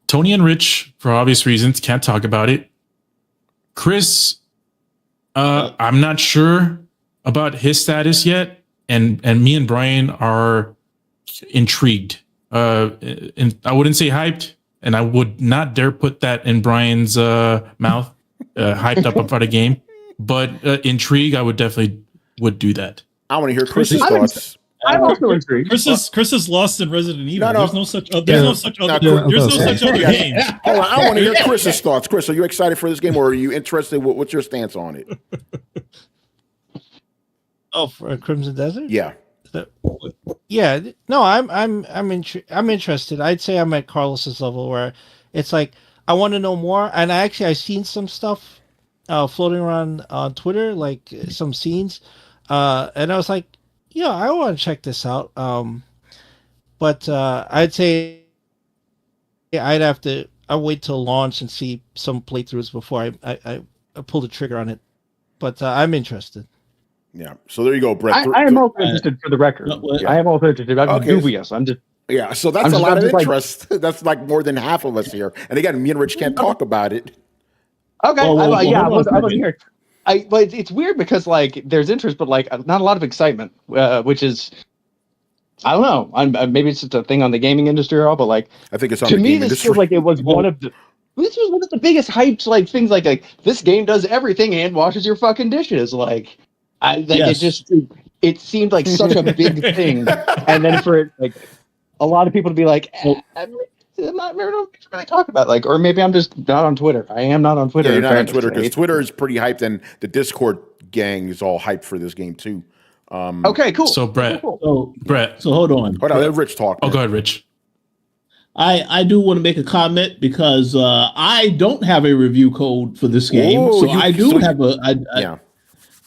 Tony and Rich, for obvious reasons, can't talk about it. Chris, I'm not sure about his status yet, and me and Brian are intrigued. And I wouldn't say hyped, and I would not dare put that in Brian's mouth. Hyped up about a game, but intrigued, I would definitely do that. I want to hear Chris's thoughts. I'm also intrigued. Chris is lost in Resident Evil. No. There's no such other games. Hold on, I want to hear Chris's thoughts. Chris, are you excited for this game, or are you interested? What's your stance on it? Oh, for Crimson Desert? Yeah. Yeah. No, I'm interested. I'd say I'm at Carlos's level where it's like I want to know more. And I've seen some stuff floating around on Twitter, like some scenes, and I was like, yeah, I want to check this out. But I'd say I'll wait till launch and see some playthroughs before I pull the trigger on it. But I'm interested. Yeah. So there you go, Brett. I am also interested for the record. I am also interested. I'm dubious. I'm just. Yeah. So that's a lot of interest. That's like more than half of us here. And again, me and Rich can't talk about it. Okay. I wasn't here. But it's weird because like there's interest, but like not a lot of excitement, which is. I don't know. Maybe it's just a thing on the gaming industry or all, but like I think it's on to the me. game This industry. feels like it was one of the. This was one of the biggest hypes, like things like this game does everything and washes your fucking dishes. Like, it seemed like such a big thing, and then for like a lot of people to be like, I'm not really talk about like, or maybe I'm just not on Twitter. I am not on Twitter. Yeah, you're not on Twitter because Twitter is pretty hyped, and the Discord gang is all hyped for this game too. Okay, cool. So Brett, So hold hold on. Let Rich talk. Oh, go ahead, Rich. I do want to make a comment because I don't have a review code for this game,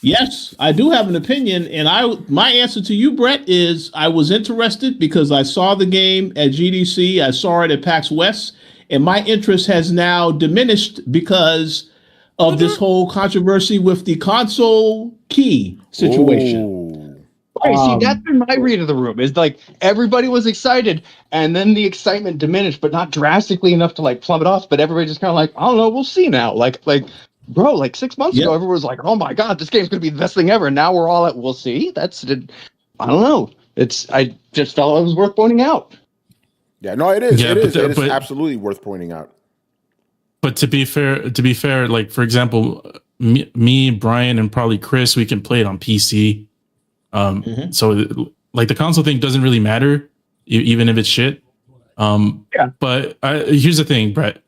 Yes, I do have an opinion, and my answer to you, Brett, is I was interested because I saw the game at GDC, I saw it at PAX West, and my interest has now diminished because of this whole controversy with the console key situation. Okay, see, that's been my read of the room. Is like everybody was excited, and then the excitement diminished, but not drastically enough to like plummet off. But everybody just kind of like, I don't know, we'll see now. Like, bro, like 6 months ago, everyone was like, oh my god, this game's gonna be the best thing ever. And now we're all at, we'll see. I don't know. I just felt it was worth pointing out. Yeah, no, it is. Yeah, it is but absolutely worth pointing out. But to be fair, like for example, me, Brian, and probably Chris, we can play it on PC. So like the console thing doesn't really matter, even if it's shit. But here's the thing, Brett.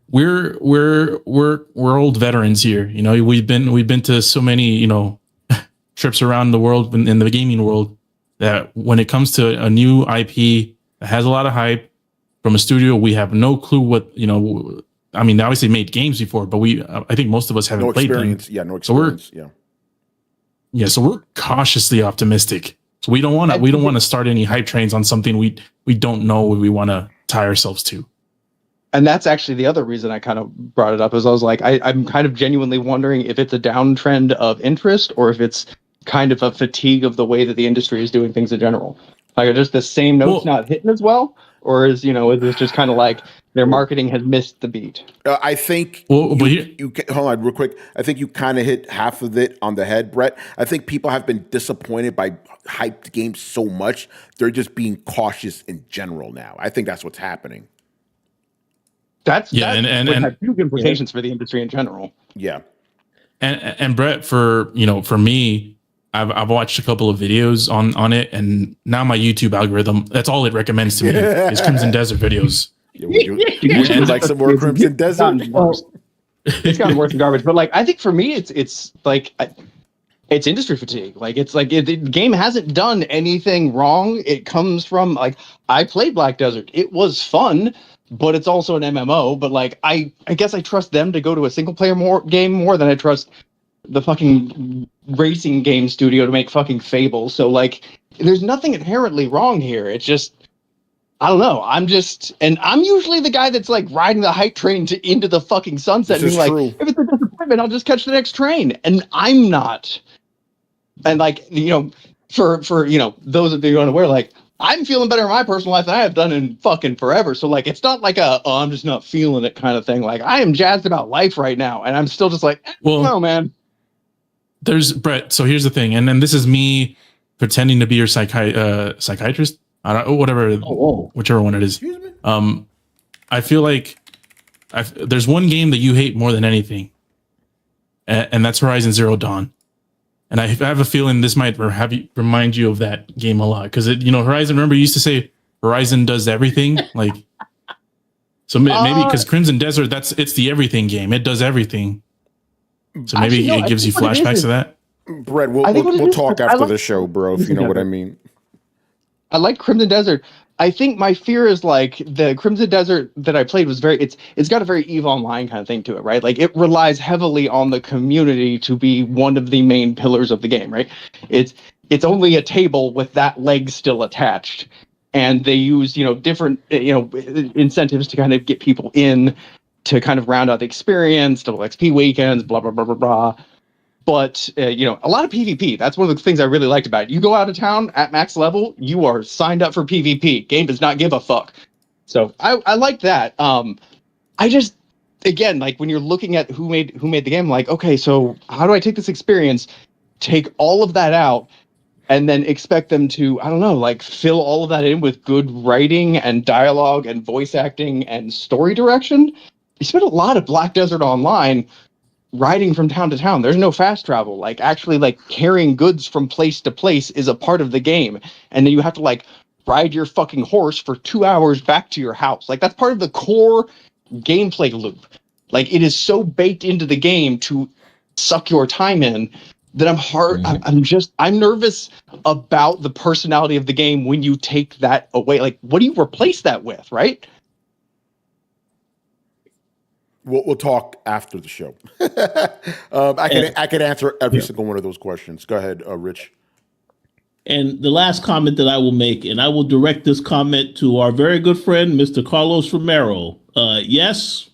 We're old veterans here. You know, we've been to so many trips around the world in the gaming world that when it comes to a new IP that has a lot of hype from a studio, we have no clue what I mean, they obviously made games before, but I think most of us haven't played them. Yeah, no experience. So we're cautiously optimistic. So we don't want to start any hype trains on something we don't know what we want to tie ourselves to. And that's actually the other reason I kind of brought it up, is I was like, I'm kind of genuinely wondering if it's a downtrend of interest or if it's kind of a fatigue of the way that the industry is doing things in general. Like, are just the same notes not hitting as well? Or is this just kind of like their marketing has missed the beat? I think Well, but you hold on real quick. I think you kind of hit half of it on the head, Brett. I think people have been disappointed by hyped games so much. They're just being cautious in general now. I think that's what's happening. That and would have huge implications for the industry in general. Yeah. And Brett, for me, I've watched a couple of videos on it, and now my YouTube algorithm, that's all it recommends to me is Crimson Desert videos. Yeah, would you like some more Crimson Desert? It's gotten worse than garbage. But like, I think for me, it's like it's industry fatigue. Like, it's like the game hasn't done anything wrong. It comes from, like, I played Black Desert. It was fun, but it's also an MMO. But like, I guess I trust them to go to a single player game more than I trust the fucking racing game studio to make fucking Fable. So like, there's nothing inherently wrong here. It's just, I don't know. I'm usually the guy that's like riding the hype train into the fucking sunset and being like, if it's a disappointment, I'll just catch the next train. And I'm not. And like, for those of you unaware, like, I'm feeling better in my personal life than I have done in fucking forever. So like, it's not like I'm just not feeling it kind of thing. Like, I am jazzed about life right now, and I'm still just like, no, man. There's Brett. So here's the thing, and then this is me pretending to be your psychiatrist. I don't, whatever, whichever one it is. I feel like there's one game that you hate more than anything, and that's Horizon Zero Dawn. And I have a feeling this might remind you of that game a lot, because Horizon. Remember, you used to say Horizon does everything, like. So maybe because Crimson Desert, it's the everything game. It does everything. So maybe it gives you flashbacks to that. Brett, we'll talk after the show, bro. If you know what I mean. I like Crimson Desert. I think my fear is like the Crimson Desert that I played was it's got a very EVE Online kind of thing to it, right? Like, it relies heavily on the community to be one of the main pillars of the game, right? It's only a table with that leg still attached, and they use different incentives to kind of get people in to kind of round out the experience, double XP weekends, blah blah blah blah blah. But, a lot of PvP. That's one of the things I really liked about it. You go out of town at max level, you are signed up for PvP. Game does not give a fuck. So I like that. I just, again, like, when you're looking at who made the game, like, okay, so how do I take this experience, take all of that out, and then expect them to, I don't know, like, fill all of that in with good writing and dialogue and voice acting and story direction? You spent a lot of Black Desert Online riding from town to town. There's no fast travel. Like, actually, like, carrying goods from place to place is a part of the game. And then you have to, like, ride your fucking horse for 2 hours back to your house. Like, that's part of the core gameplay loop. Like, it is so baked into the game to suck your time in that I'm nervous about the personality of the game when you take that away. Like, what do you replace that with, right? We'll talk after the show. I can answer every single one of those questions. Go ahead, Rich. And the last comment that I will make, and I will direct this comment to our very good friend, Mr. Carlos Romero. Yes,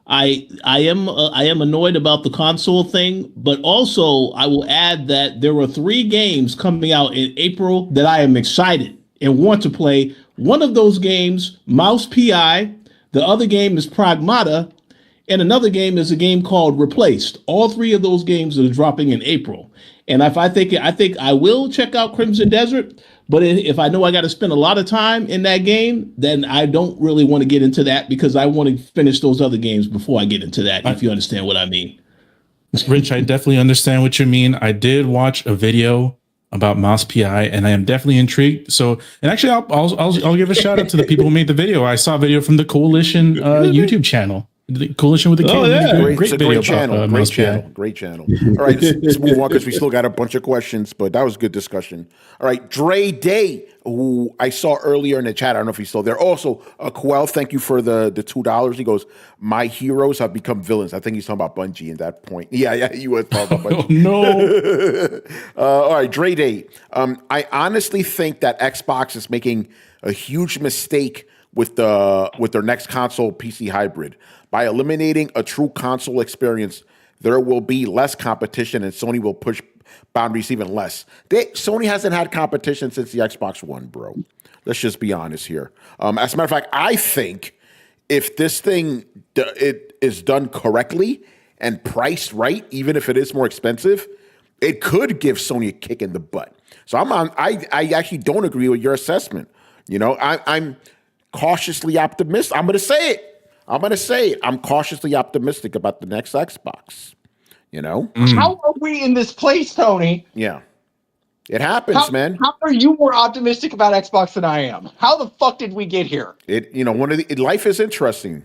I am annoyed about the console thing, but also I will add that there were 3 games coming out in April that I am excited and want to play. One of those games, Mouse PI. The other game is Pragmata. And another game is a game called Replaced. All 3 of those games are dropping in April. And I think I will check out Crimson Desert. But if I know I got to spend a lot of time in that game, then I don't really want to get into that, because I want to finish those other games before I get into that, if you understand what I mean. Rich, I definitely understand what you mean. I did watch a video about Mouse PI, and I am definitely intrigued. So, and actually, I'll give a shout out to the people who made the video. I saw a video from the Coalition YouTube channel. The Coalition with the K. Great channel. All right, let's move on, because we still got a bunch of questions, but that was a good discussion. All right, Dre Day, who I saw earlier in the chat. I don't know if he's still there. Also, Quell, thank you for the $2. He goes, my heroes have become villains. I think he's talking about Bungie at that point. Yeah, he was talking about Bungie. No. All right, Dre Day. I honestly think that Xbox is making a huge mistake with their next console PC hybrid. By eliminating a true console experience, there will be less competition, and Sony will push boundaries even less. Sony hasn't had competition since the Xbox One, bro. Let's just be honest here. As a matter of fact, I think if this thing it is done correctly and priced right, even if it is more expensive, it could give Sony a kick in the butt. So I actually don't agree with your assessment. You know, I'm cautiously optimistic. I'm going to say it. I'm cautiously optimistic about the next Xbox. You know? How are we in this place, Tony? Yeah. It happens, man. How are you more optimistic about Xbox than I am? How the fuck did we get here? Life is interesting.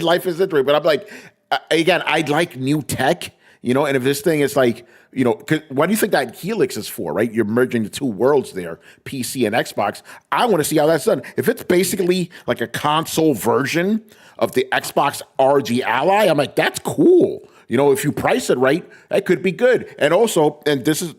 Life is interesting. But I'm like, again, I'd like new tech, you know, and if this thing is like, you know, what do you think that Helix is for, right? You're merging the two worlds there, PC and Xbox. I want to see how that's done. If it's basically like a console version of the Xbox RG Ally, I'm like, that's cool. You know, if you price it right, that could be good. And also, and this is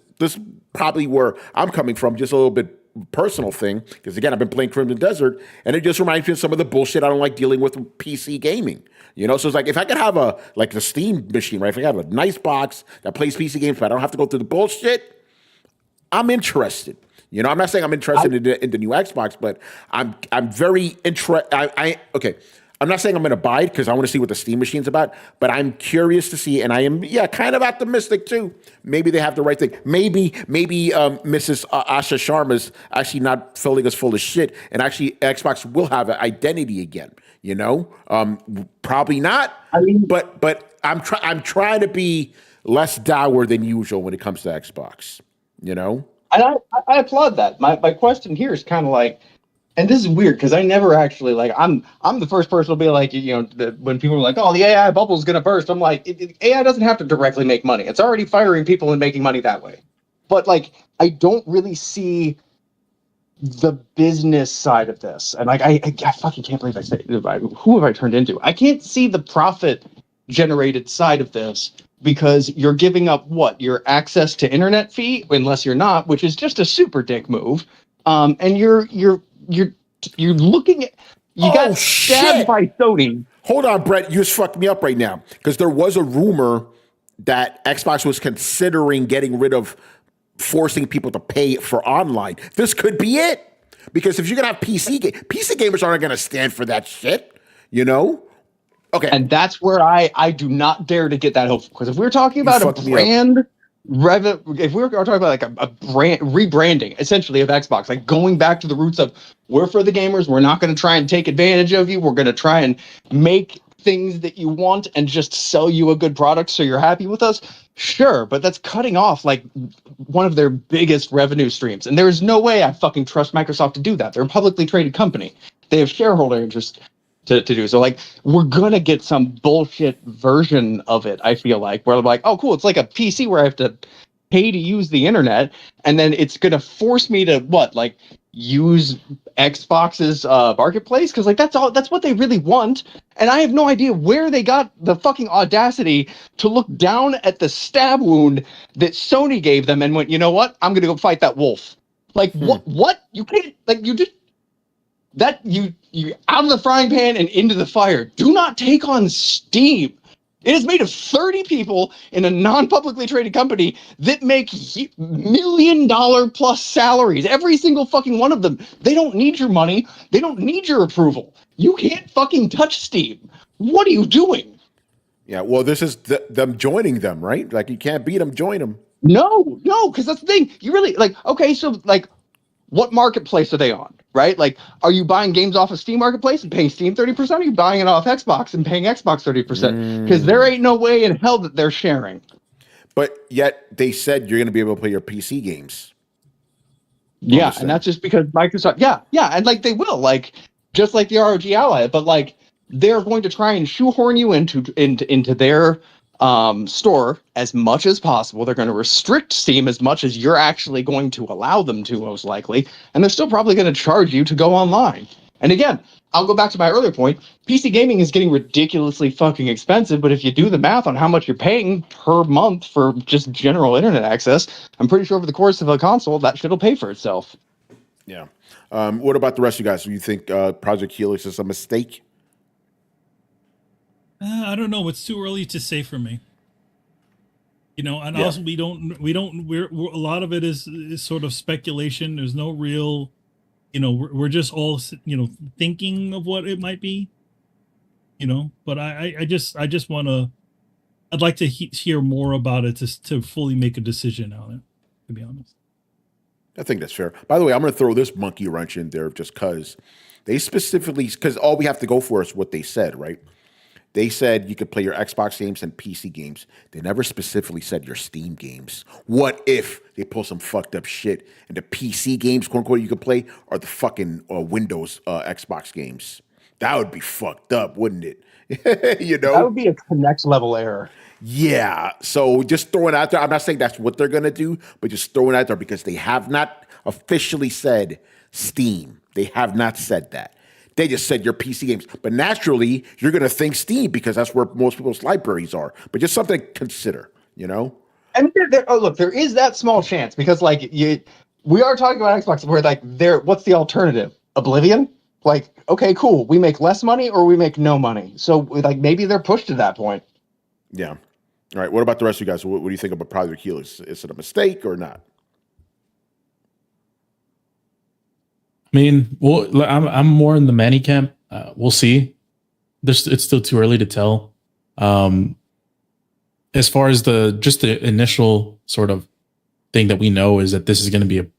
probably where I'm coming from, just a little bit personal thing, because again, I've been playing Crimson Desert, and it just reminds me of some of the bullshit I don't like dealing with PC gaming. You know, so it's like if I could have the Steam machine, right? If I have a nice box that plays PC games, but I don't have to go through the bullshit, I'm interested. You know, I'm not saying I'm interested in the new Xbox, but I'm very interested. Okay. I'm not saying I'm going to buy it because I want to see what the Steam machine's about, but I'm curious to see, and I am, kind of optimistic too. Maybe they have the right thing. Maybe Mrs. Asha Sharma's actually not filling us full of shit, and actually Xbox will have an identity again. You know, probably not. I mean, but I'm trying to be less dour than usual when it comes to Xbox. You know, and I applaud that. My question here is kind of like. And this is weird because I never actually I'm the first person to be like, you know, when people are like, oh, the AI bubble is going to burst. I'm like, AI doesn't have to directly make money. It's already firing people and making money that way. But like, I don't really see the business side of this. And like, I fucking can't believe I said, who have I turned into? I can't see the profit generated side of this because you're giving up your access to internet fee, unless you're not, which is just a super dick move. And you're looking at got stabbed by Sony. Hold on, Brett. You just fucked me up right now because there was a rumor that Xbox was considering getting rid of forcing people to pay for online. This could be it because if you're gonna have PC gamers aren't gonna stand for that shit. You know? Okay. And that's where I do not dare to get that hopeful because if we're talking about a brand. If we were talking about like a brand rebranding, essentially of Xbox, like going back to the roots of we're for the gamers, we're not going to try and take advantage of you. We're going to try and make things that you want and just sell you a good product so you're happy with us. Sure, but that's cutting off like one of their biggest revenue streams. And there's no way I fucking trust Microsoft to do that. They're a publicly traded company. They have shareholder interest to do. So like we're gonna get some bullshit version of it, I feel like, where I'm like, oh cool, it's like a PC where I have to pay to use the internet, and then it's gonna force me to use Xbox's marketplace, because like that's what they really want. And I have no idea where they got the fucking audacity to look down at the stab wound that Sony gave them and went, you know what? I'm gonna go fight that wolf. Like what? You can't you just that you out of the frying pan and into the fire. Do not take on Steam. It is made of 30 people in a non-publicly traded company that make $1 million plus salaries. Every single fucking one of them. They don't need your money. They don't need your approval. You can't fucking touch Steam. What are you doing? Yeah, well, this is them joining them, right? Like, you can't beat them, join them. No, because that's the thing. You really, okay, so, what marketplace are they on, right? Like, are you buying games off of Steam Marketplace and paying Steam 30%? Or are you buying it off Xbox and paying Xbox 30%? Because there ain't no way in hell that they're sharing. But yet they said you're going to be able to play your PC games. Yeah, and that's just because Microsoft, and they will, just like the ROG Ally, but they're going to try and shoehorn you into their store as much as possible. They're going to restrict Steam as much as you're actually going to allow them to, most likely, and they're still probably going to charge you to go online. And again, I'll go back to my earlier point. PC gaming is getting ridiculously fucking expensive, but if you do the math on how much you're paying per month for just general internet access, I'm pretty sure over the course of a console, that shit'll pay for itself. Yeah. What about the rest of you guys? Do you think Project Helix is a mistake? I don't know. It's too early to say for me. And Yeah. also we're a lot of it is sort of speculation. There's no real, we're just all, thinking of what it might be, but I just want to, I'd like to hear more about it to fully make a decision on it, to be honest. I think that's fair. By the way, I'm going to throw this monkey wrench in there just because they specifically, because all we have to go for is what they said, right? They said you could play your Xbox games and PC games. They never specifically said your Steam games. What if they pull some fucked up shit and the PC games, quote unquote, you could play are the fucking Windows Xbox games? That would be fucked up, wouldn't it? That would be a Connect level error. Yeah. So just throwing it out there. I'm not saying that's what they're going to do, but just throwing it out there because they have not officially said Steam. They have not said that. They just said your PC games. But naturally, you're going to think Steam because that's where most people's libraries are. But just something to consider, And look, there is that small chance because we are talking about Xbox where what's the alternative? Oblivion? Like, okay, cool. We make less money or we make no money. So maybe they're pushed to that point. Yeah. All right. What about the rest of you guys? What do you think about Project Helix? Is it a mistake or not? I mean, well, I'm more in the Manny camp. We'll see. It's still too early to tell. As far as the initial sort of thing that we know is that this is going to be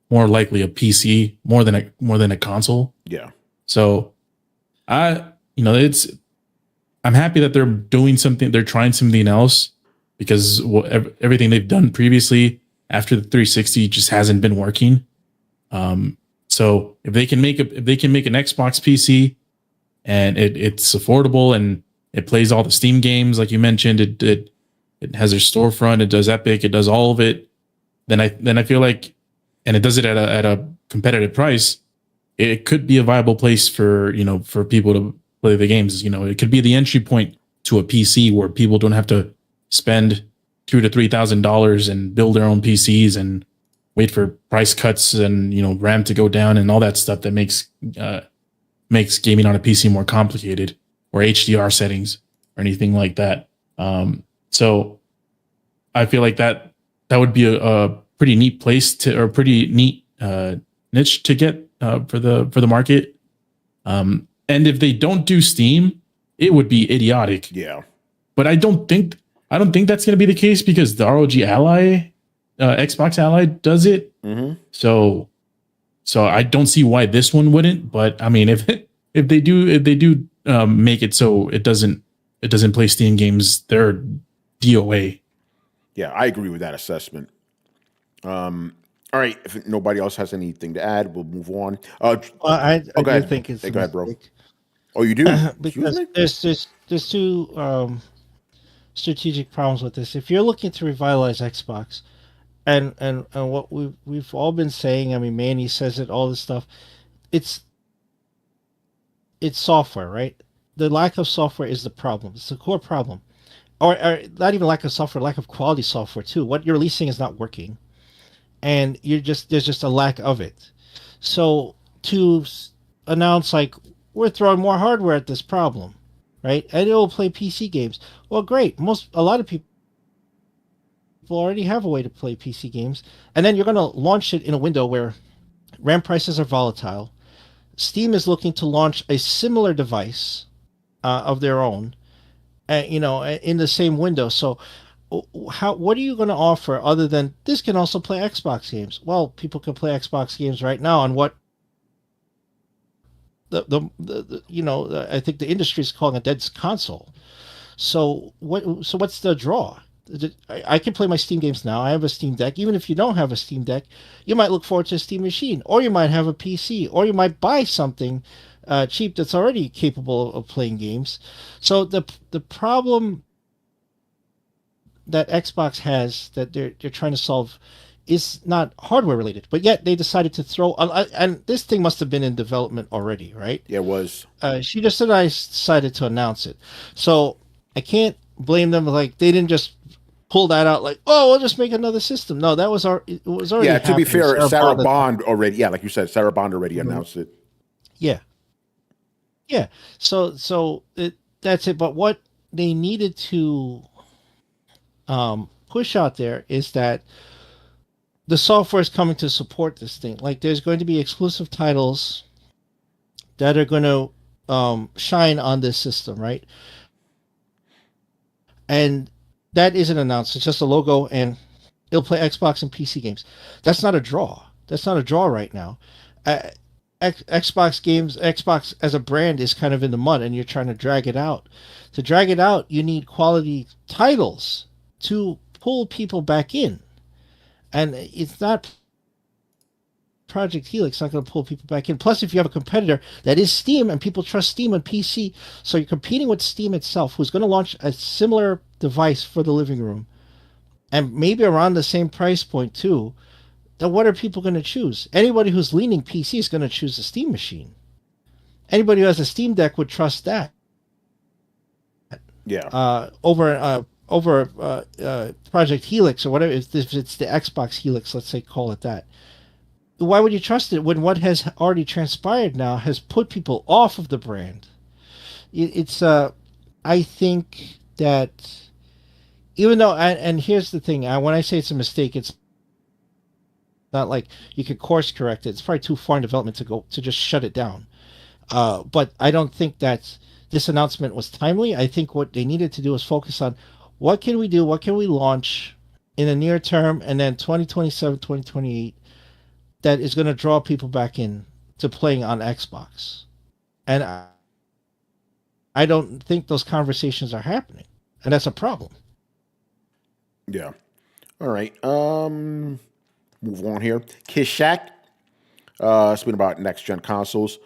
more likely a PC more than a console. Yeah. So I'm happy that they're doing something. They're trying something else because everything they've done previously after the 360 just hasn't been working. So if they can make an Xbox PC and it's affordable and it plays all the Steam games like you mentioned, it has their storefront, it does Epic, it does all of it, then I feel like, and it does it at a competitive price, it could be a viable place for people to play the games. It could be the entry point to a PC where people don't have to spend $2,000 to $3,000 and build their own PCs and wait for price cuts and RAM to go down and all that stuff that makes gaming on a PC more complicated, or HDR settings or anything like that. So I feel like that would be a pretty neat place or pretty neat niche to get for the market. And if they don't do Steam, it would be idiotic. Yeah. But I don't think that's going to be the case because the ROG Ally, Xbox Ally does it. Mm-hmm. So I don't see why this one wouldn't. But I mean, if they do make it so it doesn't play Steam games, they're DOA. Yeah, I agree with that assessment. All right, if nobody else has anything to add, we'll move on. I go do ahead. think it's Hey, a go ahead, bro. mistake. Oh, you do? Because there's two strategic problems with this. If you're looking to revitalize Xbox, and what we've all been saying, I mean, Manny says it, all this stuff, it's software, right? The lack of software is the problem. It's the core problem, or not even lack of software, lack of quality software too. What you're releasing is not working, and there's just a lack of it. So to announce we're throwing more hardware at this problem, right? And it will play PC games. Well, great. A lot of people already have a way to play PC games, and then you're going to launch it in a window where RAM prices are volatile. Steam is looking to launch a similar device of their own, in the same window. So, what are you going to offer other than this can also play Xbox games? Well, people can play Xbox games right now on what I think the industry is calling a dead console. So what's the draw? I can play my Steam games now. I have a Steam Deck. Even if you don't have a Steam Deck, you might look forward to a Steam machine, or you might have a PC, or you might buy something cheap that's already capable of playing games. So the problem that Xbox has that they're trying to solve is not hardware related, but yet they decided to throw. And this thing must have been in development already, right? Yeah, it was. She just decided to announce it, so I can't blame them. Like, they didn't just pull that out like, oh, we'll just make another system. No, that was it was already. Yeah, to be happening. fair, Sarah Bond already. Yeah, like you said, Sarah Bond already announced it. Yeah. Yeah. So that's it. But what they needed to push out there is that the software is coming to support this thing. Like there's going to be exclusive titles that are going to shine on this system, right? And that isn't announced. It's just a logo, and it'll play Xbox and PC games. That's not a draw. That's not a draw right now. Xbox as a brand is kind of in the mud, and you're trying to drag it out. To drag it out, you need quality titles to pull people back in. And it's not Project Helix not going to pull people back in. Plus, if you have a competitor that is Steam and people trust Steam on PC, so you're competing with Steam itself, who's going to launch a similar device for the living room, and maybe around the same price point too, then what are people going to choose? Anybody who's leaning PC is going to choose a Steam machine. Anybody who has a Steam Deck would trust that. Yeah. Over Project Helix or whatever, if it's the Xbox Helix, let's say, call it that. Why would you trust it when what has already transpired now has put people off of the brand? I think that even though, and here's the thing, when I say it's a mistake, it's not like you could course correct it. It's probably too far in development to just shut it down. But I don't think that this announcement was timely. I think what they needed to do was focus on what can we do, what can we launch in the near term, and then 2027, 2028, that is going to draw people back in to playing on Xbox. And I don't think those conversations are happening. And that's a problem. Yeah. All right. Move on here. Kishak. It's been about next-gen consoles.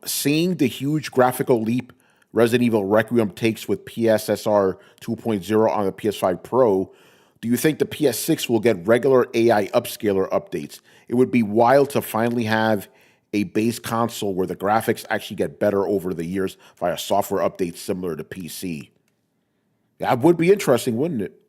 Seeing the huge graphical leap Resident Evil Requiem takes with PSSR 2.0 on the PS5 Pro, do you think the PS6 will get regular AI upscaler updates? It would be wild to finally have a base console where the graphics actually get better over the years via software updates similar to PC. That would be interesting, wouldn't it?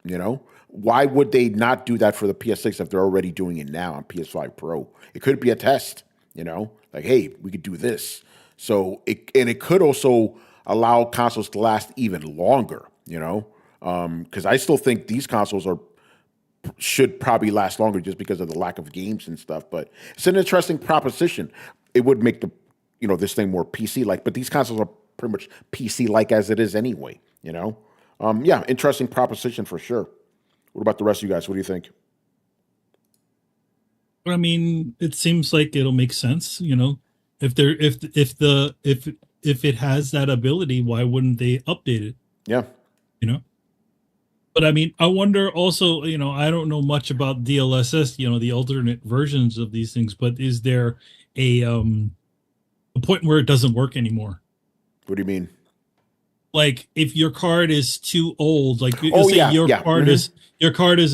You know, why would they not do that for the PS6 if they're already doing it now on PS5 Pro? It could be a test, you know, like, hey, we could do this. So it could also allow consoles to last even longer, you know, because I still think these consoles should probably last longer just because of the lack of games and stuff. But it's an interesting proposition. It would make this thing more PC-like, but these consoles are pretty much PC-like as it is anyway, you know? Yeah, interesting proposition for sure. What about the rest of you guys? What do you think? I mean, it seems like it'll make sense, you know. If it has that ability, why wouldn't they update it? Yeah. You know? But I mean, I wonder also, you know, I don't know much about DLSS, you know, the alternate versions of these things, but is there a point where it doesn't work anymore? What do you mean? Like if your card is too old, like your card is a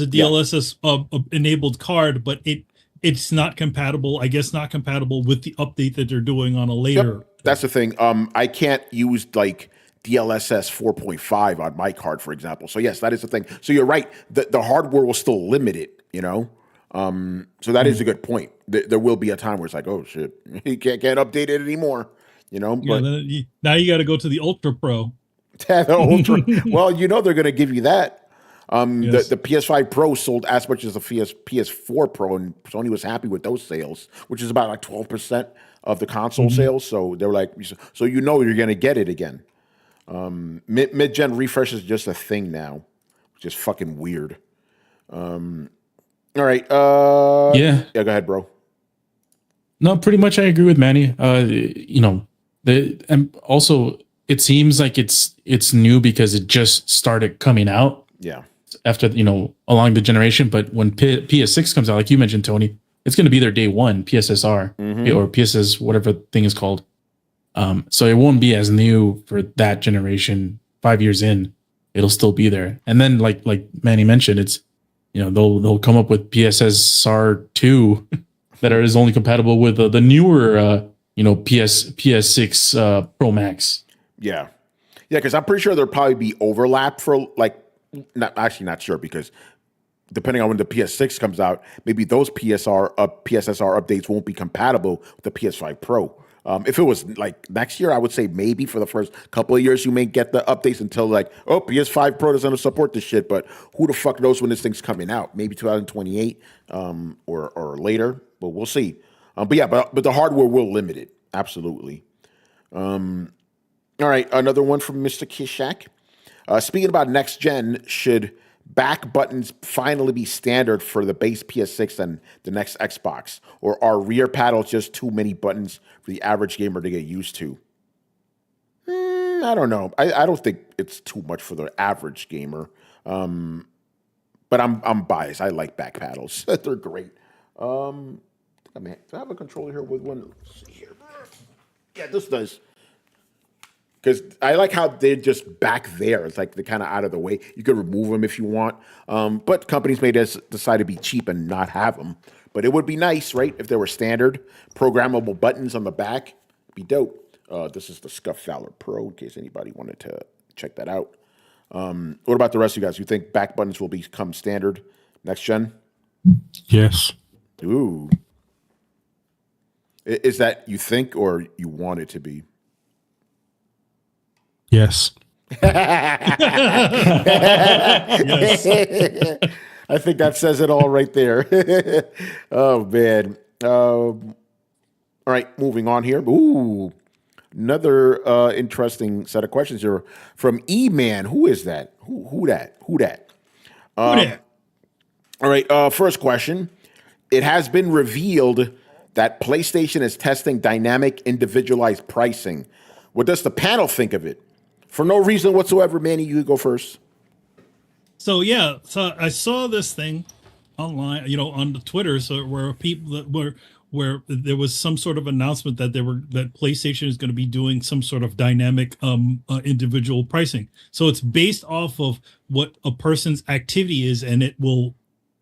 DLSS enabled card, but it's not compatible, I guess not compatible with the update that they're doing on a later. Yep. That's the thing. I can't use like DLSS 4.5 on my card, for example. So yes, that is the thing. So you're right. The hardware will still limit it, you know? So that is a good point. There will be a time where it's like, oh shit, you can't update it anymore, you know? Yeah, but now you got to go to the Ultra Pro. The Ultra. Well, you know, they're going to give you that. Yes. The PS5 Pro sold as much as the PS4 Pro, and Sony was happy with those sales, which is about like 12% of the console sales. So they were like, so you know you're going to get it again. Mid-gen refresh is just a thing now, which is fucking weird. All right. Yeah, go ahead, bro. No, pretty much I agree with Manny. You know, and also it seems like it's new because it just started coming out. Yeah. After, you know, along the generation, but when PS6 comes out, like you mentioned, Tony, it's going to be their day one PSSR or PSS, whatever thing is called. So it won't be as new for that generation. 5 years in, it'll still be there. And then, like Manny mentioned, it's, you know, they'll come up with PSSR 2 that is only compatible with the newer, you know, PS6 Pro Max. Yeah, because I'm pretty sure there'll probably be overlap for like not sure because depending on when the PS6 comes out, maybe those PSSR updates won't be compatible with the PS5 Pro. If it was like next year, I would say maybe for the first couple of years you may get the updates until like, oh, PS5 Pro doesn't support this shit. But who the fuck knows when this thing's coming out? Maybe 2028 or later. But we'll see. But the hardware will limit it. Absolutely. All right, another one from Mr. Kishak. Speaking about next gen, should back buttons finally be standard for the base PS6 and the next Xbox? Or are rear paddles just too many buttons for the average gamer to get used to? I don't know. I don't think it's too much for the average gamer. But I'm biased. I like back paddles. They're great. I mean, do I have a controller here with one? Let's see here. Yeah, this does. Because I like how they're just back there. It's like they're kind of out of the way. You could remove them if you want. But companies may decide to be cheap and not have them. But it would be nice, right? If there were standard programmable buttons on the back. It'd be dope. This is the Scuff Fowler Pro, in case anybody wanted to check that out. What about the rest of you guys? You think back buttons will become standard next gen? Yes. Ooh. Is that you think or you want it to be? Yes. Yes. I think that says it all right there. Oh, man. All right, moving on here. Ooh, another interesting set of questions here from E-Man. Who is that? Who that? Who dat? All right, first question. It has been revealed that PlayStation is testing dynamic individualized pricing. What does the panel think of it? For no reason whatsoever, Manny, you go first. So yeah, so I saw this thing online, on the Twitter, so where people that where there was some sort of announcement that that PlayStation is going to be doing some sort of dynamic individual pricing. So it's based off of what a person's activity is, and it will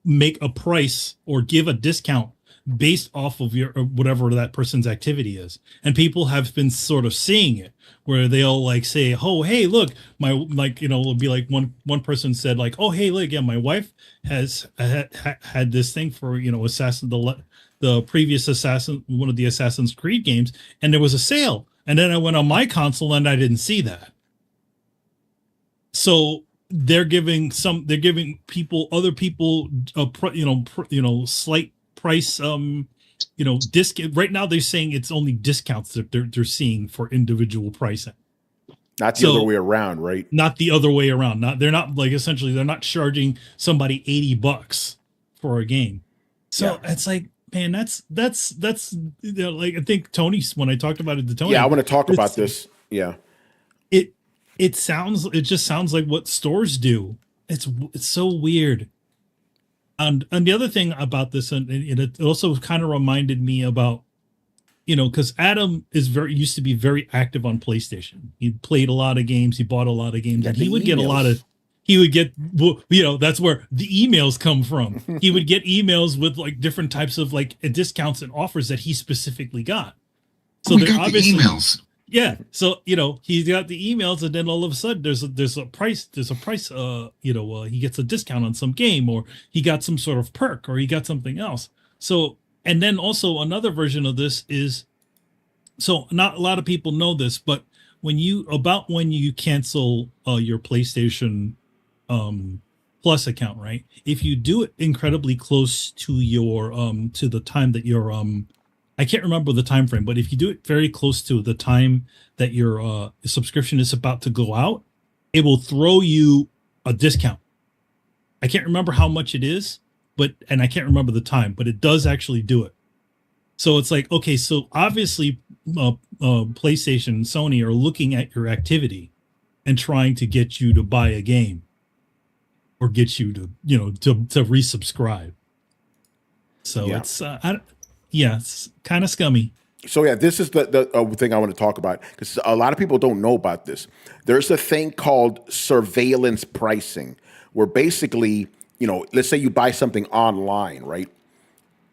make a price or give a discount based off of your whatever that person's activity is. And people have been sort of seeing it where they'll like say, oh, hey, look, it'll be like one person said like, oh, hey, look, yeah, my wife has had this thing for, the previous one of the Assassin's Creed games, and there was a sale. And then I went on my console and I didn't see that. So they're giving other people, slight price, discount. Right now they're saying it's only discounts that they're seeing for individual pricing. Not the other way around, right? Not the other way around. They're not charging somebody $80 for a game. So It's like, man, that's like, I think Tony, when I talked about it to Tony. Yeah, I want to talk about this. Yeah. It just sounds like what stores do. It's so weird. And the other thing about this, and it also kind of reminded me about, because Adam used to be very active on PlayStation. He played a lot of games. He bought a lot of games, and he would get that's where the emails come from. He would get emails with like different types of like discounts and offers that he specifically got. So they're obviously emails. Yeah. So, he's got the emails, and then all of a sudden there's a price, he gets a discount on some game, or he got some sort of perk, or he got something else. So, and then also another version of this is, so not a lot of people know this, but when you cancel your PlayStation Plus account, right? If you do it incredibly close to your to the time that your I can't remember the time frame, but if you do it very close to the time that your subscription is about to go out, it will throw you a discount. I can't remember how much it is, and I can't remember the time, but it does actually do it. So it's like, okay, so obviously PlayStation and Sony are looking at your activity and trying to get you to buy a game or get you to resubscribe. So it's kind of scummy. So yeah, this is the thing I want to talk about, because a lot of people don't know about this. There's a thing called surveillance pricing, where basically, let's say you buy something online, right?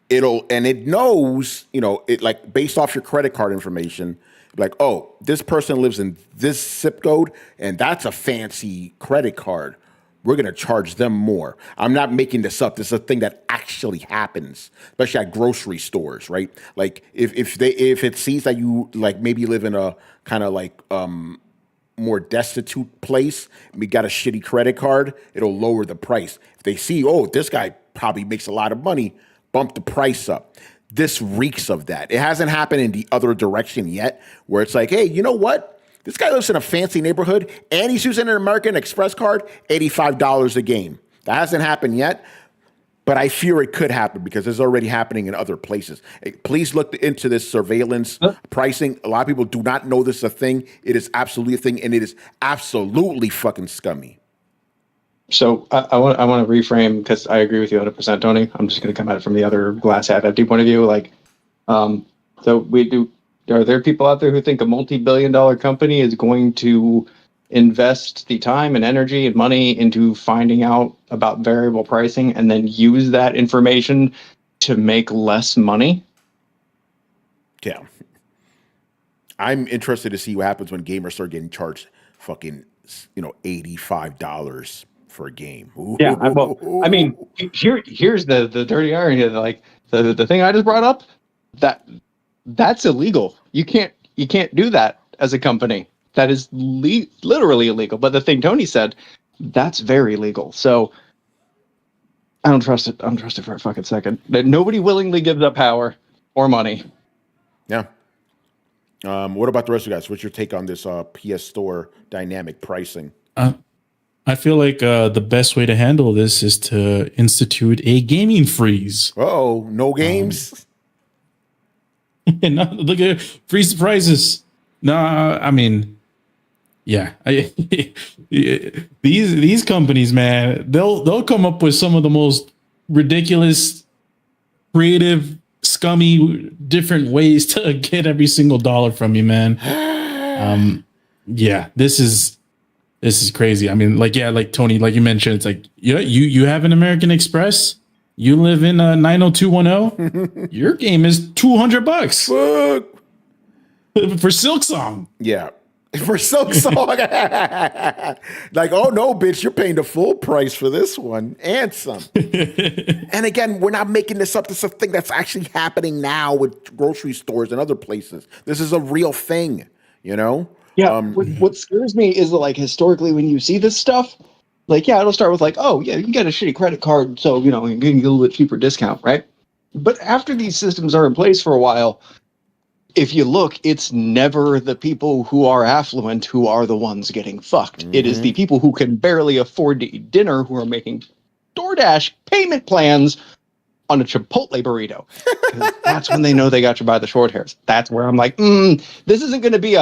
It knows, it like based off your credit card information, like, oh, this person lives in this zip code, and that's a fancy credit card. we're going to charge them more. I'm not making this up. This is a thing that actually happens, especially at grocery stores, right? Like if it sees that you like maybe live in a kind of like more destitute place, we got a shitty credit card, it'll lower the price. If they see, oh, this guy probably makes a lot of money, bump the price up. This reeks of that. It hasn't happened in the other direction yet, where it's like, hey, you know what? This guy lives in a fancy neighborhood and he's using an American Express card, $85 a game. That hasn't happened yet, but I fear it could happen because it's already happening in other places. Hey, please look into this surveillance pricing. A lot of people do not know this is a thing. It is absolutely a thing, and it is absolutely fucking scummy. So I want to reframe, because I agree with you 100%, Tony. I'm just going to come at it from the other glass half empty point of view. Like, so we do. Are there people out there who think a multi-billion-dollar company is going to invest the time and energy and money into finding out about variable pricing and then use that information to make less money? Yeah. I'm interested to see what happens when gamers start getting charged fucking, $85 for a game. Ooh. Yeah, I mean, here's the dirty irony. Like the thing I just brought up, that's illegal. You can't do that as a company. That is literally illegal. But the thing Tony said, that's very legal. So I don't trust it. I don't trust it for a fucking second. That nobody willingly gives up power or money. Yeah. What about the rest of you guys? What's your take on this PS Store dynamic pricing? I feel like the best way to handle this is to institute a gaming freeze. Oh, no games? No, look at freeze prices. No, I mean, yeah. These companies, man, they'll come up with some of the most ridiculous, creative, scummy, different ways to get every single dollar from you, man. Yeah, this is crazy. I mean, like Tony, like you mentioned, it's like, yeah, you have an American Express. You live in a 90210. Your game is $200 for Silksong. Yeah, for Silksong. Like, oh no, bitch, you're paying the full price for this one and some. And again, we're not making this up. This is a thing that's actually happening now with grocery stores and other places. This is a real thing, Yeah. What scares me is that, like, historically, when you see this stuff, like, yeah, it'll start with like, oh yeah, you get a shitty credit card, so you can get a little bit cheaper discount, right? But after these systems are in place for a while, if you look, it's never the people who are affluent who are the ones getting fucked. Mm-hmm. It is the people who can barely afford to eat dinner who are making DoorDash payment plans on a Chipotle burrito. That's when they know they got you by the short hairs. That's where I'm like, this isn't going to be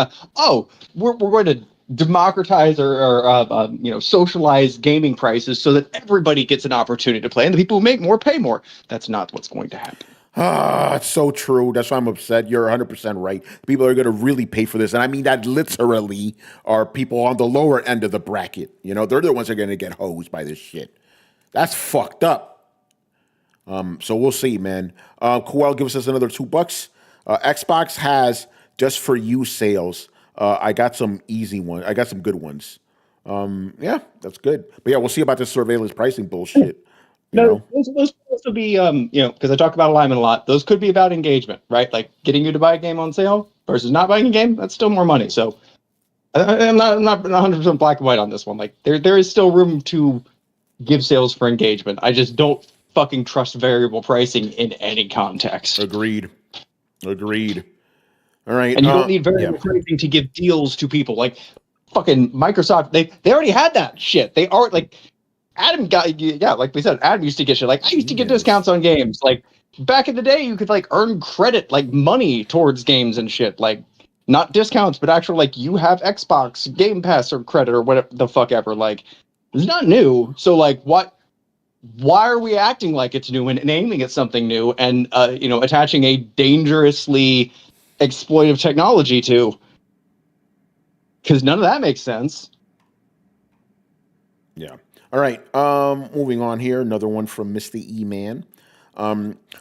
we're going to democratize or socialize gaming prices so that everybody gets an opportunity to play, and the people who make more pay more. That's not what's going to happen. It's so true. That's why I'm upset. You're 100% right. People are going to really pay for this. And I mean that literally are people on the lower end of the bracket. They're the ones that are going to get hosed by this shit. That's fucked up. So we'll see, man. Coel gives us another $2. Xbox has just for you sales. I got some easy ones. I got some good ones. Yeah, that's good. But yeah, we'll see about this surveillance pricing bullshit. Those supposed to be, because I talk about alignment a lot. Those could be about engagement, right? Like getting you to buy a game on sale versus not buying a game. That's still more money. So I'm not 100% black and white on this one. Like there is still room to give sales for engagement. I just don't fucking trust variable pricing in any context. Agreed. All right. And you don't need variable pricing to give deals to people. Like fucking Microsoft, they already had that shit. They are like Adam got, like we said, Adam used to get shit. Like I used to get discounts on games. Like back in the day, you could like earn credit, like money towards games and shit. Like not discounts, but actual like you have Xbox Game Pass or credit or whatever the fuck ever. Like it's not new. So like what? Why are we acting like it's new and aiming at something new and attaching a dangerously exploitive technology to? Because none of that makes sense. Yeah. All right. Moving on here. Another one from Mr. E-Man.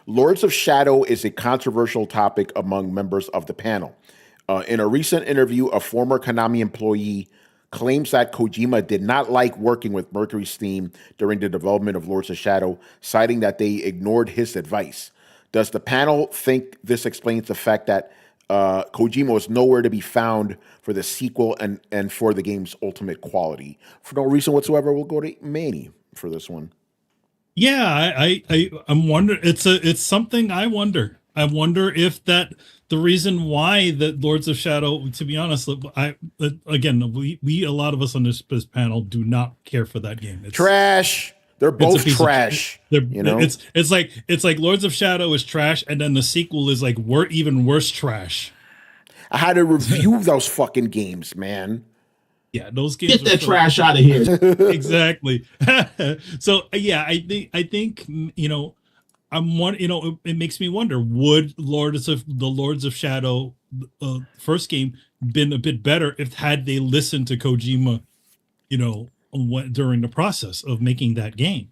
Lords of Shadow is a controversial topic among members of the panel. In a recent interview, a former Konami employee claims that Kojima did not like working with MercurySteam during the development of Lords of Shadow, citing that they ignored his advice. Does the panel think this explains the fact that Kojima was nowhere to be found for the sequel and for the game's ultimate quality? For no reason whatsoever, we'll go to Manny for this one. Yeah, I'm wondering. It's something I wonder. I wonder if that the reason why the Lords of Shadow. To be honest, we a lot of us on this panel do not care for that game. It's trash. They're both trash. It's like Lords of Shadow is trash, and then the sequel is like even worse trash. I had to review those fucking games, man. Yeah, those games. Get that trash out of here. Exactly. So yeah, I think it makes me wonder: would the Lords of Shadow first game been a bit better if had they listened to Kojima, during the process of making that game?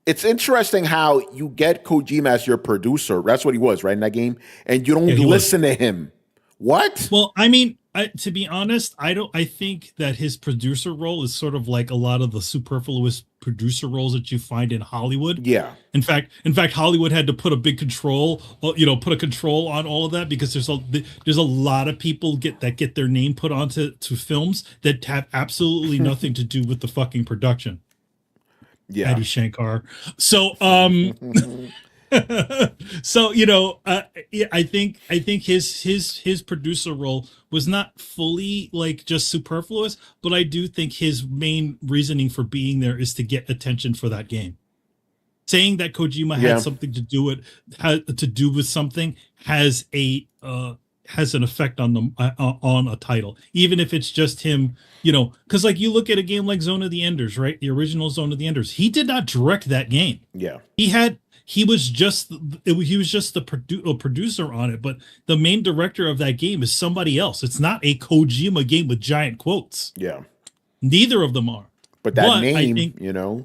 It's interesting how you get Kojima as your producer. That's what he was, right, in that game, and you don't listen to him. What? Well, I mean, to be honest, I think that his producer role is sort of like a lot of the superfluous producer roles that you find in Hollywood. Yeah. In fact, Hollywood had to put a big control, put a control on all of that because there's a lot of people get their name put onto films that have absolutely nothing to do with the fucking production. Yeah. Adi Shankar. So, so I think his producer role was not fully like just superfluous, but I do think his main reasoning for being there is to get attention for that game. Saying that Kojima had something to do with something has an effect on on a title, even if it's just him. Because like you look at a game like Zone of the Enders, right? The original Zone of the Enders. He did not direct that game. Yeah, he was just the producer on it, but the main director of that game is somebody else. It's not a Kojima game with giant quotes. Yeah, neither of them are. But that name,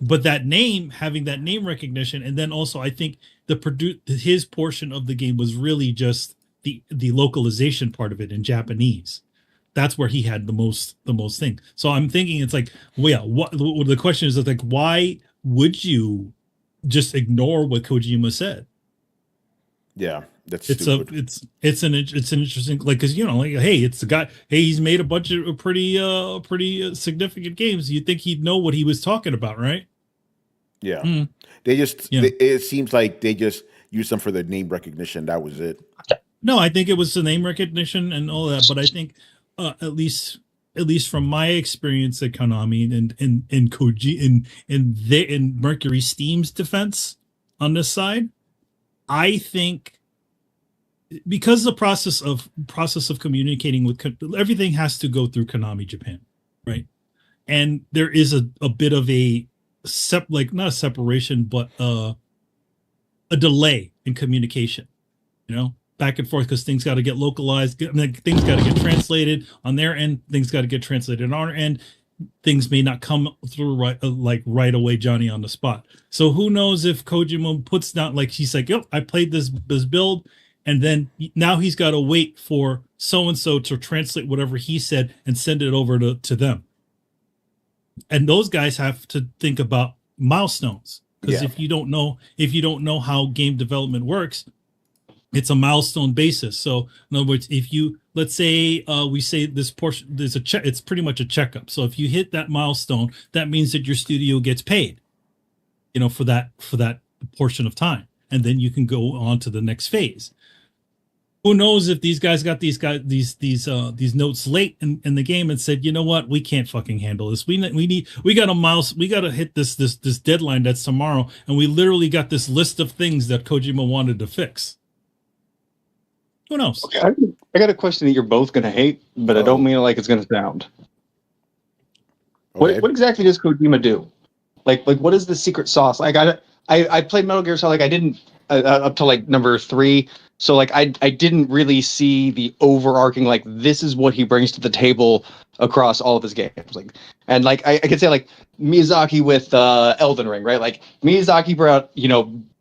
But that name, having that name recognition, and then also I think his portion of the game was really just the localization part of it in Japanese. That's where he had the most thing. So I'm thinking it's like, the question is like, why would you just ignore what Kojima said? Yeah, that's it's stupid. It's an interesting, like, because hey, it's the guy. Hey, he's made a bunch of pretty significant games. You'd think he'd know what he was talking about, right? Yeah, it seems like they just used them for the name recognition. That was it. No, I think it was the name recognition and all that, but I think at least from my experience at Konami and in MercurySteam's defense on this side, I think because the process of communicating with everything has to go through Konami Japan, right? And there is a bit of a not a separation, but a delay in communication, back and forth, because things got to get localized, things got to get translated on their end, things got to get translated on our end. Things may not come through right away, Johnny, on the spot. So who knows if Kojima puts down, like, he's like, I played this build, and then now he's got to wait for so and so to translate whatever he said and send it over to them. And those guys have to think about milestones, because if you don't know how game development works, it's a milestone basis. So in other words, if you, let's say we say this portion, there's a check, it's pretty much a checkup. So if you hit that milestone, that means that your studio gets paid, for that portion of time, and then you can go on to the next phase. Who knows if these guys got these notes late in the game and said, you know what, we can't fucking handle this. We got to hit this deadline that's tomorrow, and we literally got this list of things that Kojima wanted to fix. Who knows? Okay, I got a question that you're both going to hate, but I don't mean it like it's going to sound. Okay. What exactly does Kojima do? Like what is the secret sauce? Like I played Metal Gear Solid. Like I didn't up to like number 3. So like I didn't really see the overarching, like, this is what he brings to the table across all of his games. Like, and like I could say like Miyazaki with Elden Ring, right? Like Miyazaki brought,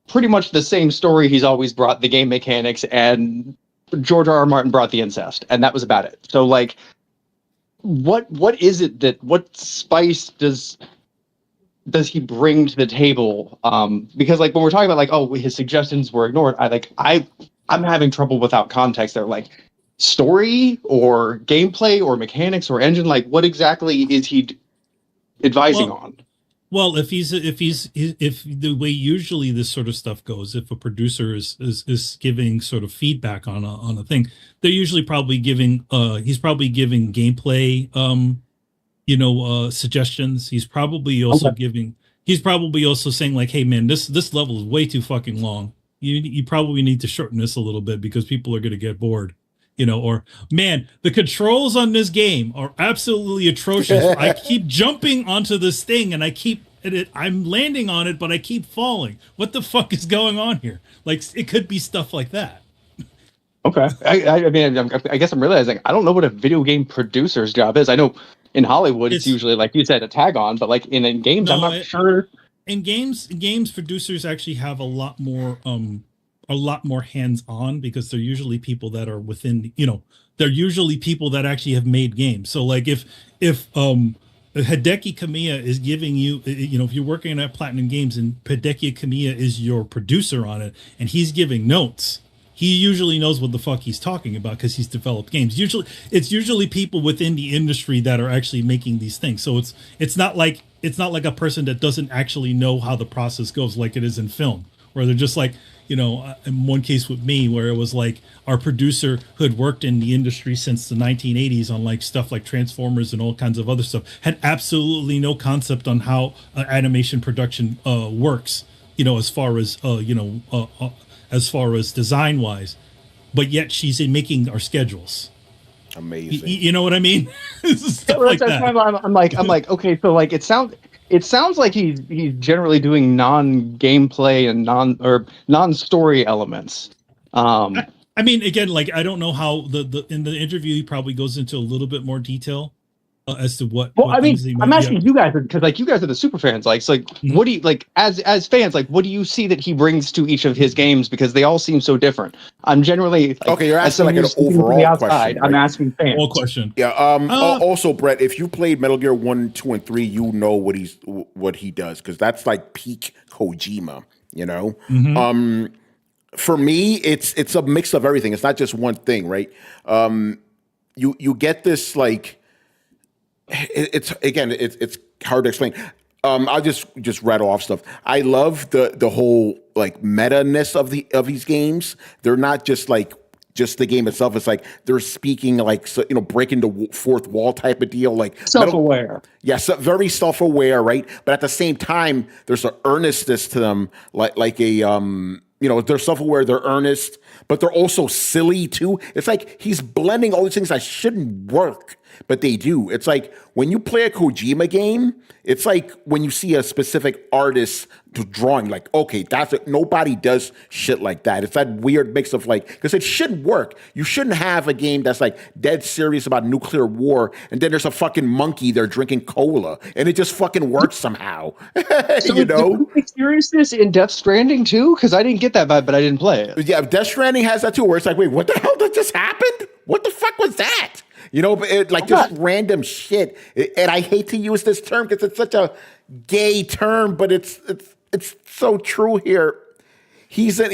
pretty much the same story he's always brought, the game mechanics, and George R.R. Martin brought the incest, and that was about it. So like, what is it that what spice does he bring to the table? Because like when we're talking about like, oh, his suggestions were ignored, I'm having trouble without context there. Like story or gameplay or mechanics or engine, like what exactly is he advising on? Well, if the way usually this sort of stuff goes, if a producer is giving sort of feedback on a thing, they're usually probably giving he's probably giving gameplay suggestions. He's probably also saying like, hey man, this level is way too fucking long. You probably need to shorten this a little bit because people are going to get bored. Or man, the controls on this game are absolutely atrocious. I keep jumping onto this thing and I'm landing on it, but I keep falling. What the fuck is going on here? Like, it could be stuff like that. Okay. I mean, I guess I'm realizing I don't know what a video game producer's job is. I know in Hollywood it's usually, like you said, a tag on, but like in games, I'm not sure. In games, producers actually have a lot more hands-on because they're usually people that are within, they're usually people that actually have made games. So like if Hideki Kamiya is giving you, if you're working at Platinum Games and Hideki Kamiya is your producer on it and he's giving notes, he usually knows what the fuck he's talking about because he's developed games. It's usually people within the industry that are actually making these things. So it's not like a person that doesn't actually know how the process goes like it is in film, where they're just like, in one case with me where it was like our producer who had worked in the industry since the 1980s on like stuff like Transformers and all kinds of other stuff had absolutely no concept on how animation production works, as far as design wise, but yet she's in making our schedules. Amazing. You know what I mean? Stuff Yeah, like that. I'm like, okay, so like it sounds like he's generally doing non-gameplay and non-story elements. I mean, again, like I don't know how in the interview he probably goes into a little bit more detail as to what. Well, what I mean, I'm asking yeah. you guys because like you guys are the super fans. Like, so, like what do you like as fans? Like, what do you see that he brings to each of his games? Because they all seem so different. I'm generally like, okay. You're asking like an overall question. Right? I'm asking fans. All question. Yeah. Also, Brett, if you played Metal Gear 1, 2, and 3, you know what he does because that's like peak Kojima. For me, it's a mix of everything. It's not just one thing, right? You get this like. It's hard to explain. I'll just rattle off stuff. I love the whole like meta-ness of these games. They're not just like just the game itself. It's like they're speaking like breaking the fourth wall type of deal. Like self-aware. Yes, very self-aware, right? But at the same time, there's an earnestness to them, like a they're self-aware, they're earnest, but they're also silly too. It's like he's blending all these things that shouldn't work, but they do. It's like when you play a Kojima game, it's like when you see a specific artist drawing, like, okay, that's it. Nobody does shit like that. It's that weird mix of like, because it shouldn't work. You shouldn't have a game that's like dead serious about nuclear war, and then there's a fucking monkey there drinking cola, and it just fucking works somehow. So seriousness in Death Stranding too? Because I didn't get that vibe, but I didn't play it. Yeah, Death Stranding has that too, where it's like, wait, what the hell that just happened? What the fuck was that? But just random shit. And I hate to use this term because it's such a gay term, but it's so true here. He's a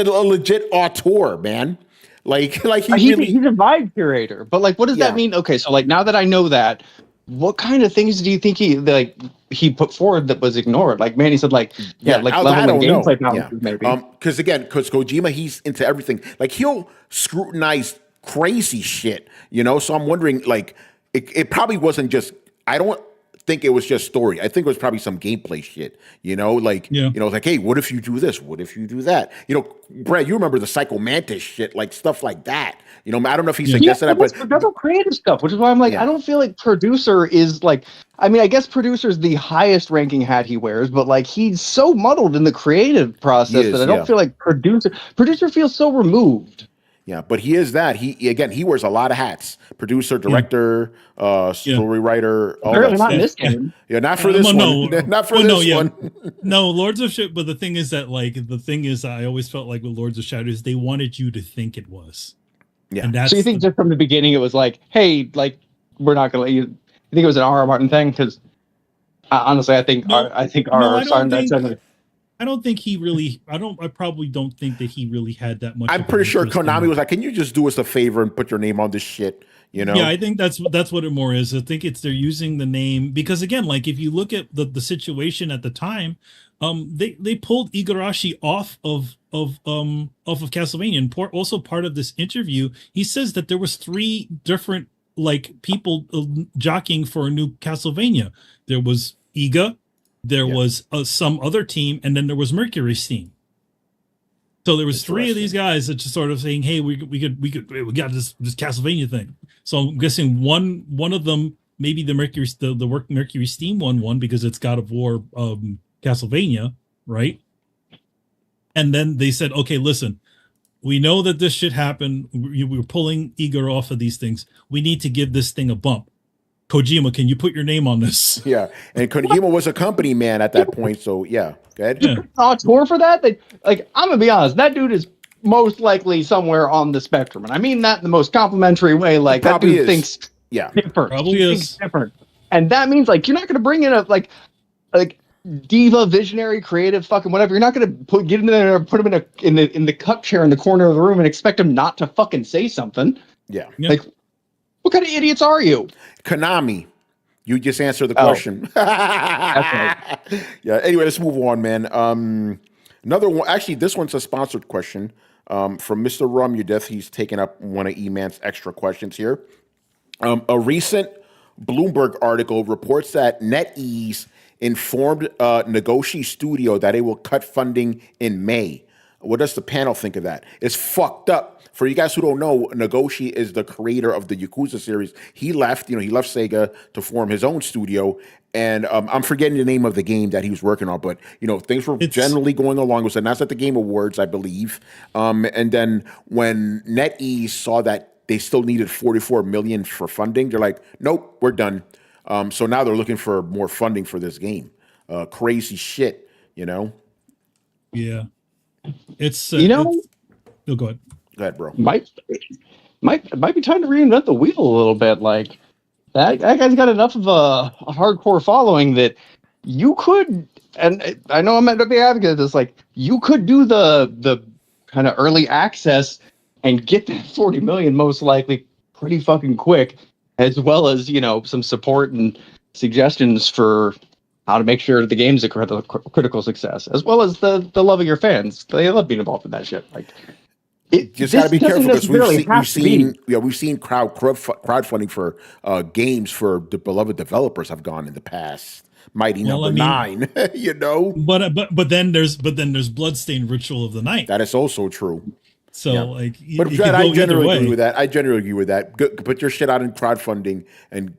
legit auteur, man. He's a vibe curator. But like, what does that mean? Okay, so like now that I know that, what kind of things do you think he put forward that was ignored? Like Manny said, like level and gameplay balances maybe. Because Kojima, he's into everything. Like he'll scrutinize crazy shit, So I'm wondering, like, it probably wasn't just. I don't think it was just story. I think it was probably some gameplay shit, like, hey, what if you do this? What if you do that? Brad, you remember the Psycho Mantis shit, like stuff like that. I don't know if he suggested that, but that's all creative stuff, which is why I'm like, I don't feel like producer is like. I mean, I guess producer is the highest ranking hat he wears, but like he's so muddled in the creative process that I don't feel like producer feels so removed. Yeah, but he is that. He wears a lot of hats. Producer, director, story writer. Apparently not in this game. Yeah, not for this one. No, not for this one. No, Lords of Shadows. But the thing is that, I always felt like with Lords of Shadows, they wanted you to think it was. Yeah. And so you think just from the beginning it was like, hey, like we're not gonna let you. You think it was an R.R. Martin thing? Because honestly, I think No, I think no, R.R. I don't Martin. think. I don't think he really. I probably don't think that he really had that much. I'm of an pretty sure interest in Konami it. was like, "Can you just do us a favor and put your name on this shit?" You know? Yeah, I think that's what it more is. I think it's they're using the name because again, like if you look at the situation at the time, they pulled Igarashi off of Castlevania. And also part of this interview, he says that there was 3 different like people jockeying for a new Castlevania. There was Iga, there was some other team, and then there was MercurySteam. So there was 3 of these guys that just sort of saying, "Hey, we got this Castlevania thing." So I'm guessing one of them, maybe the MercurySteam one won because it's God of War Castlevania, right? And then they said, "Okay, listen, we know that this shit happened. We're pulling Igor off of these things. We need to give this thing a bump. Kojima, can you put your name on this?" Yeah, and Kojima was a company man at that point, so yeah. Go ahead. Yeah. Tour for that? Like, I'm gonna be honest, that dude is most likely somewhere on the spectrum, and I mean that in the most complimentary way. Like that probably dude is. thinks Yeah, different. Probably He is. thinks different, and that means like you're not gonna bring in a like diva, visionary, creative, fucking whatever. You're not gonna get him there, put him in the cup chair in the corner of the room, and expect him not to fucking say something. yeah. Yeah. Like, what kind of idiots are you? Konami. You just answered the Oh. question. right. Yeah. Anyway, let's move on, man. Another one. Actually, this one's a sponsored question from Mr. Rum. Your death. He's taken up one of E-Man's extra questions here. A recent Bloomberg article reports that NetEase informed Nagoshi Studio that it will cut funding in May. What does the panel think of that? It's fucked up. For you guys who don't know, Nagoshi is the creator of the Yakuza series. He left, he left Sega to form his own studio. And I'm forgetting the name of the game that he was working on, but things were generally going along. It was announced at the Game Awards, I believe. And then when NetEase saw that they still needed $44 million for funding, they're like, "Nope, we're done." So now they're looking for more funding for this game. Crazy shit, Yeah. It's You know? oh, go ahead. Go ahead, bro. Might be time to reinvent the wheel a little bit. Like that guy's got enough of a hardcore following that you could, and I know I'm not a big advocate of this, like you could do the kind of early access and get that 40 million most likely pretty fucking quick, as well as some support and suggestions for how to make sure the game's a critical success, as well as the love of your fans. They love being involved in that shit. Like. Just got to be careful because we've seen crowdfunding for games for the beloved developers have gone in the past. Mighty Number 9, But then there's Bloodstained Ritual of the Night. That is also true. So I generally agree with that. I generally agree with that. Put your shit out in crowdfunding and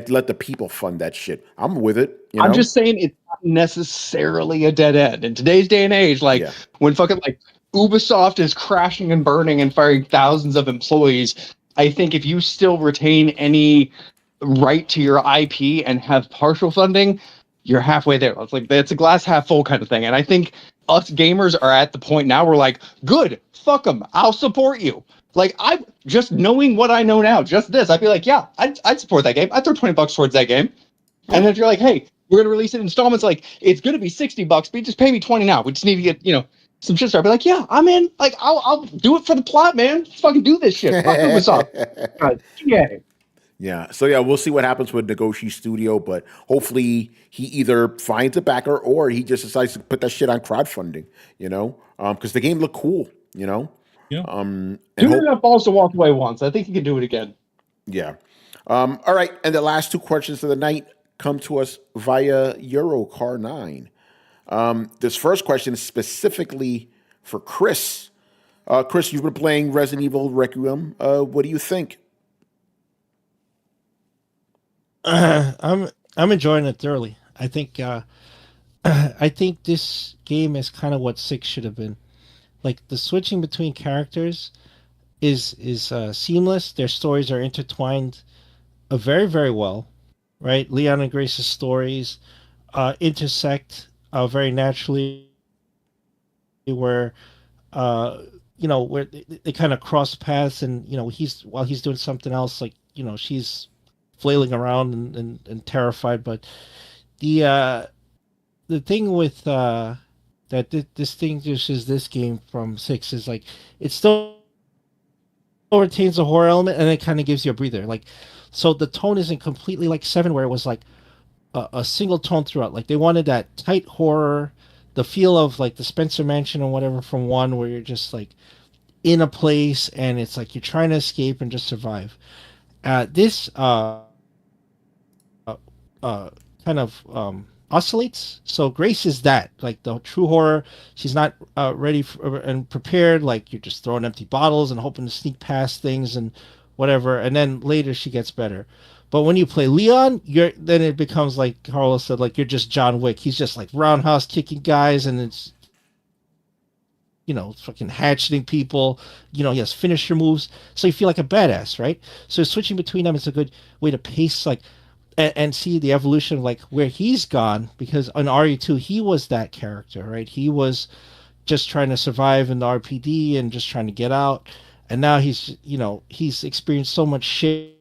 let the people fund that shit. I'm with it. I'm just saying it's not necessarily a dead end in today's day and age. Like when fucking Ubisoft is crashing and burning and firing thousands of employees, I think if you still retain any right to your IP and have partial funding, you're halfway there. It's like it's a glass half full kind of thing. And I think us gamers are at the point now where like, good, fuck them, I'll support you. Like I just knowing what I know now, just this, I'd be like, yeah, I'd support that game. I'd throw $20 towards that game. And then if you're like, hey, we're gonna release it in installments, like it's gonna be $60, but you just pay me 20 now. We just need to get some shit started. I'd be like, yeah, I'm in. Like, I'll do it for the plot, man. Just fucking do this shit. Fuck Ubisoft. Yeah. Yeah. So we'll see what happens with Nagoshi Studio, but hopefully he either finds a backer or he just decides to put that shit on crowdfunding. Because the game looked cool. Yeah. Give enough balls to walk away once. I think he can do it again. Yeah. All right. And the last 2 questions of the night come to us via Eurocar9. This first question is specifically for Chris. Chris, you've been playing Resident Evil Requiem. What do you think? I'm enjoying it thoroughly. I think this game is kind of what 6 should have been. Like the switching between characters is seamless. Their stories are intertwined very, very well, right? Leon and Grace's stories intersect very naturally, where where they kind of cross paths, and while he's doing something else, like she's flailing around and terrified. But the thing with that distinguishes this game from 6 is like it still retains the horror element, and it kind of gives you a breather. Like, so the tone isn't completely like 7, where it was like a single tone throughout. Like they wanted that tight horror, the feel of like the Spencer Mansion or whatever from 1, where you're just like in a place and it's like you're trying to escape and just survive. This kind of oscillates. So Grace is that, like the true horror. She's not ready and prepared. Like you're just throwing empty bottles and hoping to sneak past things and whatever. And then later she gets better. But when you play Leon, then it becomes like Carlos said, like you're just John Wick. He's just like roundhouse kicking guys, and it's fucking hatcheting people. He has finisher moves, so you feel like a badass, right? So switching between them is a good way to pace, like, and see the evolution of like where he's gone. Because on RE2, he was that character, right? He was just trying to survive in the RPD and just trying to get out, and now he's experienced so much shit.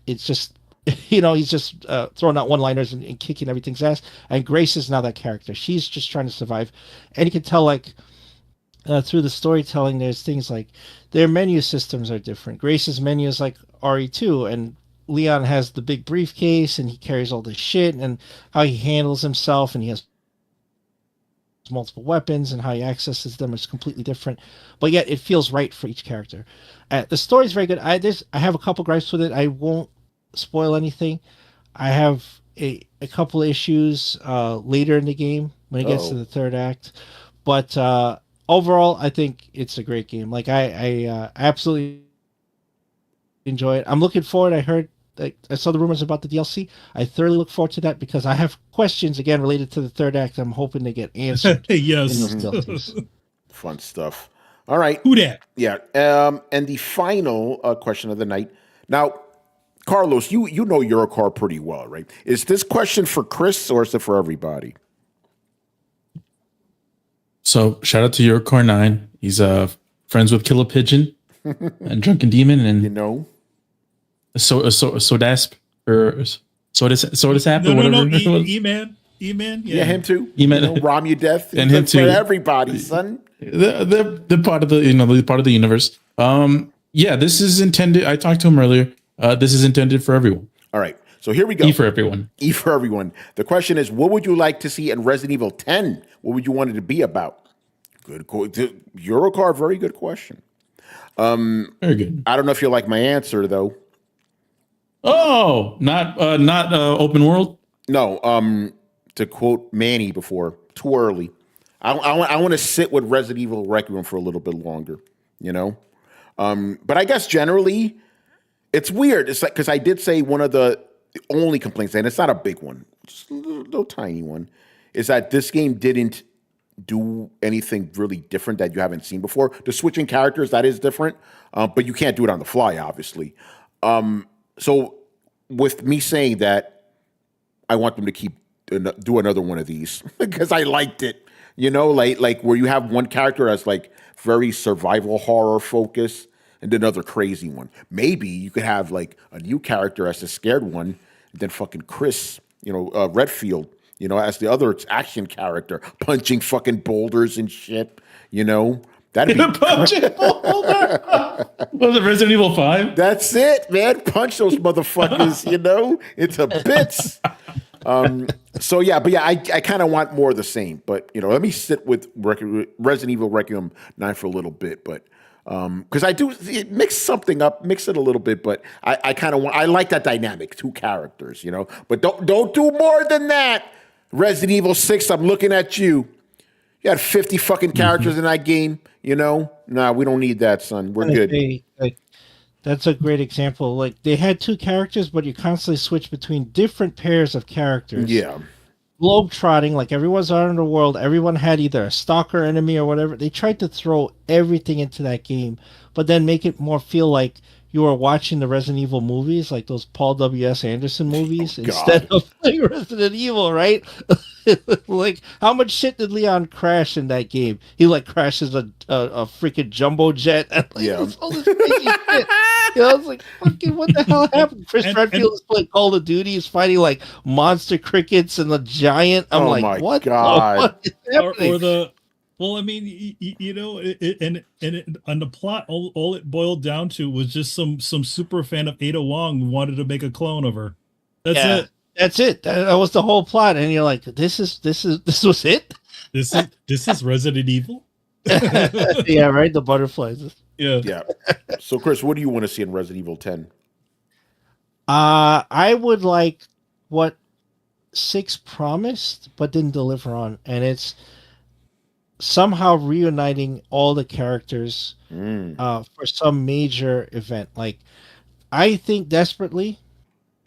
It's just he's just throwing out one-liners and kicking everything's ass. And Grace is now that character. She's just trying to survive, and you can tell like through the storytelling, there's things like their menu systems are different. Grace's menu is like RE2, and Leon has the big briefcase and he carries all this shit, and how he handles himself, and he has multiple weapons, and how he accesses them is completely different, but yet it feels right for each character. The story is very good. I have a couple gripes with it. I won't spoil anything. I have a couple issues later in the game when it gets to the third act, but overall I think it's a great game. Like I absolutely enjoy it. I'm looking forward. I saw the rumors about the DLC. I thoroughly look forward to that because I have questions again related to the third act. I'm hoping they get answered. Yes. In those DLCs. Fun stuff. All right. Who dat? Yeah. And the final question of the night. Now, Carlos, you know Eurocar pretty well, right? Is this question for Chris or is it for everybody? So shout out to Eurocar 9. He's friends with Killer Pigeon and Drunken Demon and Sodasp or Sodasap or whatever. E-Man. Yeah, him too. E-Man. Rom you death. And him too. For everybody, son. They're part of the part of the universe. Yeah, this is intended. I talked to him earlier. This is intended for everyone. All right. So here we go. E for everyone. E for everyone. The question is, what would you like to see in Resident Evil 10? What would you want it to be about? Good. Eurocar, very good question. Very good. I don't know if you like my answer though. Oh, not open world. No. To quote Manny before, too early. I want to sit with Resident Evil Requiem for a little bit longer. But I guess generally, it's weird. It's like because I did say one of the only complaints, and it's not a big one, just a little tiny one, is that this game didn't do anything really different that you haven't seen before. The switching characters, that is different, but you can't do it on the fly, obviously. So with me saying that, I want them to do another one of these because I liked it. Like where you have one character that's like very survival horror focused and another crazy one. Maybe you could have like a new character as the scared one, and then fucking Chris, Redfield, as the other action character, punching fucking boulders and shit. That'd be punching boulder. Was it Resident Evil 5? That's it, man. Punch those motherfuckers, into bits. So yeah, but yeah, I kind of want more of the same. But let me sit with Resident Evil Requiem 9 for a little bit, but because I do mix it a little bit, but I kind of want. I like that dynamic, two characters, But don't do more than that. Resident Evil 6, I'm looking at you. You had 50 fucking characters in that game, Nah, we don't need that, son. We're good. That's a great example. Like they had two characters, but you constantly switch between different pairs of characters. Yeah. Globetrotting, like everyone's out in the world, everyone had either a stalker enemy or whatever. They tried to throw everything into that game, but then make it more feel like you were watching the Resident Evil movies, like those Paul W.S. Anderson movies, instead of playing Resident Evil, right? Like, how much shit did Leon crash in that game? He like crashes a freaking jumbo jet and all this crazy shit. I was like, fucking, what the hell happened? Chris Redfield is playing Call of Duty. He's fighting like monster crickets and the giant. I'm Oh like, my what? God. What is happening? or the well, I mean, and the plot, all it boiled down to was just some super fan of Ada Wong who wanted to make a clone of her. That's it. That's it. That was the whole plot. And you're like, this was it? This is Resident Evil. Yeah, right. The butterflies. Yeah. So, Chris, what do you want to see in Resident Evil 10? I would like what 6 promised but didn't deliver on, and it's somehow reuniting all the characters for some major event. Like, I think desperately.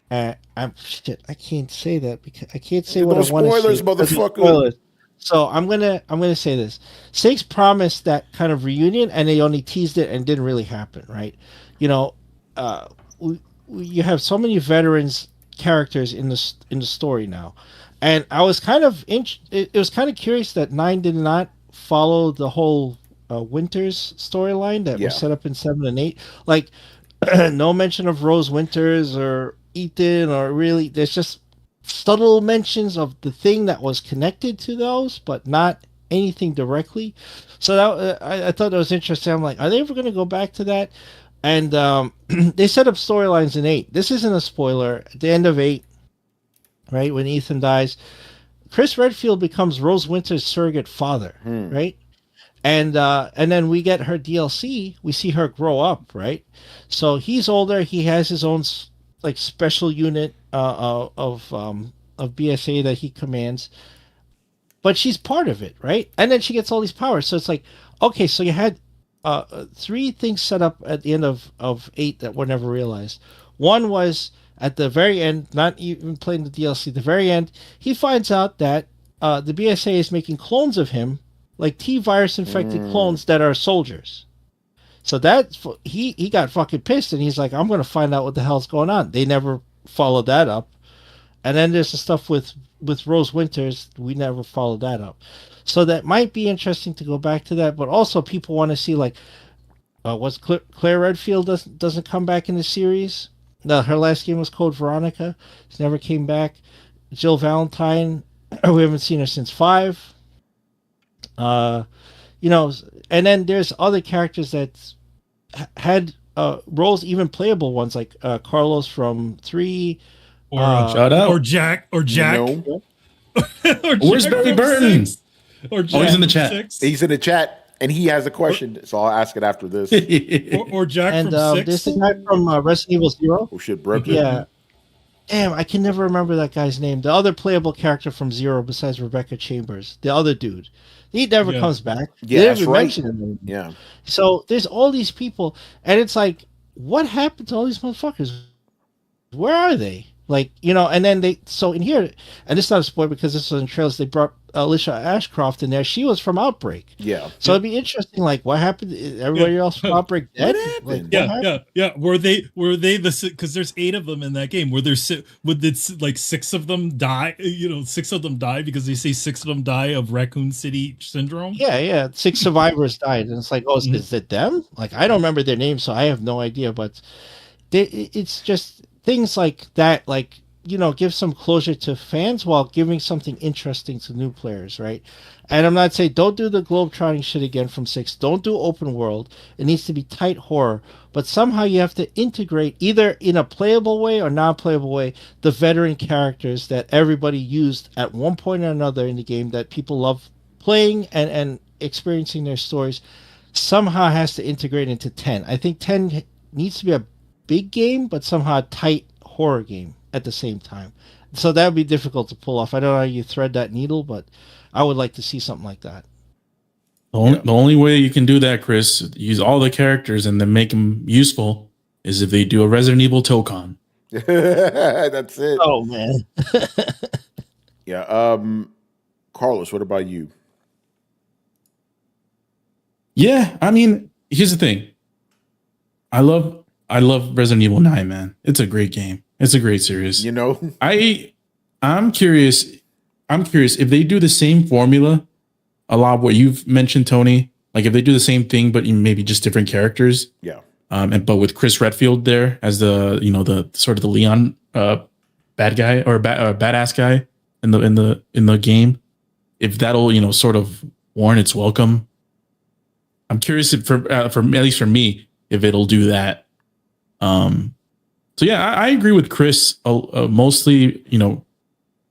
I can't say that because I can't say what I want to say. Spoilers, motherfucker. So I'm gonna say this. 6 promised that kind of reunion, and they only teased it and didn't really happen, right? You know, you have so many veterans characters in the story now, and I was kind of it was kind of curious that 9 did not follow the whole Winters storyline that was set up in 7 and 8. Like, no mention of Rose Winters or Ethan, or really, there's just subtle mentions of the thing that was connected to those, but not anything directly. So that I thought that was interesting. I'm like, are they ever going to go back to that? And they set up storylines in 8. This isn't a spoiler. At the end of 8, right, when Ethan dies, Chris Redfield becomes Rose Winter's surrogate father, right? And then we get her DLC. We see her grow up, right? So he's older. He has his own like special unit of BSA that he commands, but she's part of it, right? And then she gets all these powers. So it's like, okay, so you had 3 things set up at the end of 8 that were never realized. One was at the very end, not even playing the DLC. The very end, he finds out that the BSA is making clones of him, like T-virus infected clones that are soldiers. So that he got fucking pissed, and he's like, I'm going to find out what the hell's going on. They never followed that up. And then there's the stuff with Rose Winters. We never followed that up. So that might be interesting to go back to that. But also people want to see, like, what's Claire Redfield doesn't come back in the series. No, her last game was Code Veronica. She never came back. Jill Valentine, we haven't seen her since 5. You know, and then there's other characters that had roles, even playable ones, like Carlos from 3, or shout out, or Jack, You know? or Where's Jack Barry from Burton? 6. Or Jack he's in the from chat. 6. He's in the chat, and he has a question, so I'll ask it after this. or Jack and from 6. there's the guy from Resident Evil 0. Oh, shit, Brett. Yeah. Damn, I can never remember that guy's name. The other playable character from 0 besides Rebecca Chambers. The other dude. He never comes back. Yeah, They that's never right. mention him anymore. Yeah. So there's all these people, and it's like, what happened to all these motherfuckers? Where are they? Like, you know, and then so in here, and it's not a spoiler because this was in trailers, they brought Alicia Ashcroft in there. She was from Outbreak. Yeah. So it'd be interesting, like, what happened? Everybody else from Outbreak dead? What happened? Like, Yeah. Were they the, because there's 8 of them in that game. Would like 6 of them die? You know, 6 of them die because they say 6 of them die of Raccoon City syndrome. Yeah. 6 survivors died, and it's like, oh, is it them? Like, I don't remember their names, so I have no idea. But it's just things like that, like, you know, give some closure to fans while giving something interesting to new players, right? And I'm not saying don't do the globetrotting shit again from 6. Don't do open world. It needs to be tight horror. But somehow you have to integrate, either in a playable way or non-playable way, the veteran characters that everybody used at one point or another in the game that people love playing and experiencing their stories. Somehow has to integrate into 10. I think 10 needs to be a big game, but somehow a tight horror game at the same time. So that would be difficult to pull off. I don't know how you thread that needle, but I would like to see something like that. The only way you can do that, Chris, use all the characters and then make them useful, is if they do a Resident Evil Tokon. That's it. Oh, man. Yeah. Carlos, what about you? Yeah, I mean, here's the thing. I love Resident Evil 9, man. It's a great game. It's a great series. You know? I'm curious if they do the same formula, a lot of what you've mentioned, Tony, like if they do the same thing, but maybe just different characters. Yeah. but with Chris Redfield there as the the sort of the Leon bad guy or badass guy in the game, if that'll sort of warrant its welcome. I'm curious if for at least for me if it'll do that. So yeah, I agree with Chris. Mostly,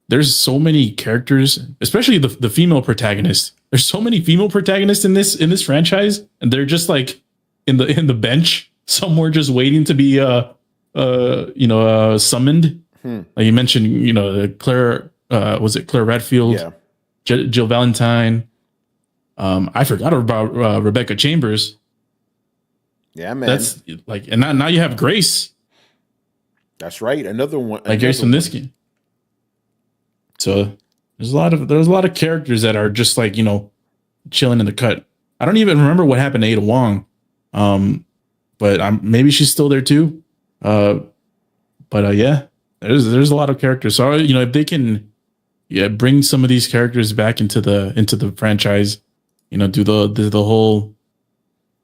there's so many characters, especially the female protagonist. There's so many female protagonists in this franchise, and they're just like in the bench somewhere, just waiting to be summoned. Like you mentioned, Claire, was it Claire Redfield? Yeah. Jill Valentine. I forgot about Rebecca Chambers. Yeah, man. That's like, and now you have Grace. That's right. Another one. Like Grace from this game. So there's a lot of characters that are just like, chilling in the cut. I don't even remember what happened to Ada Wong. But maybe she's still there too. Yeah, there's a lot of characters. So if they can bring some of these characters back into the franchise, do the whole,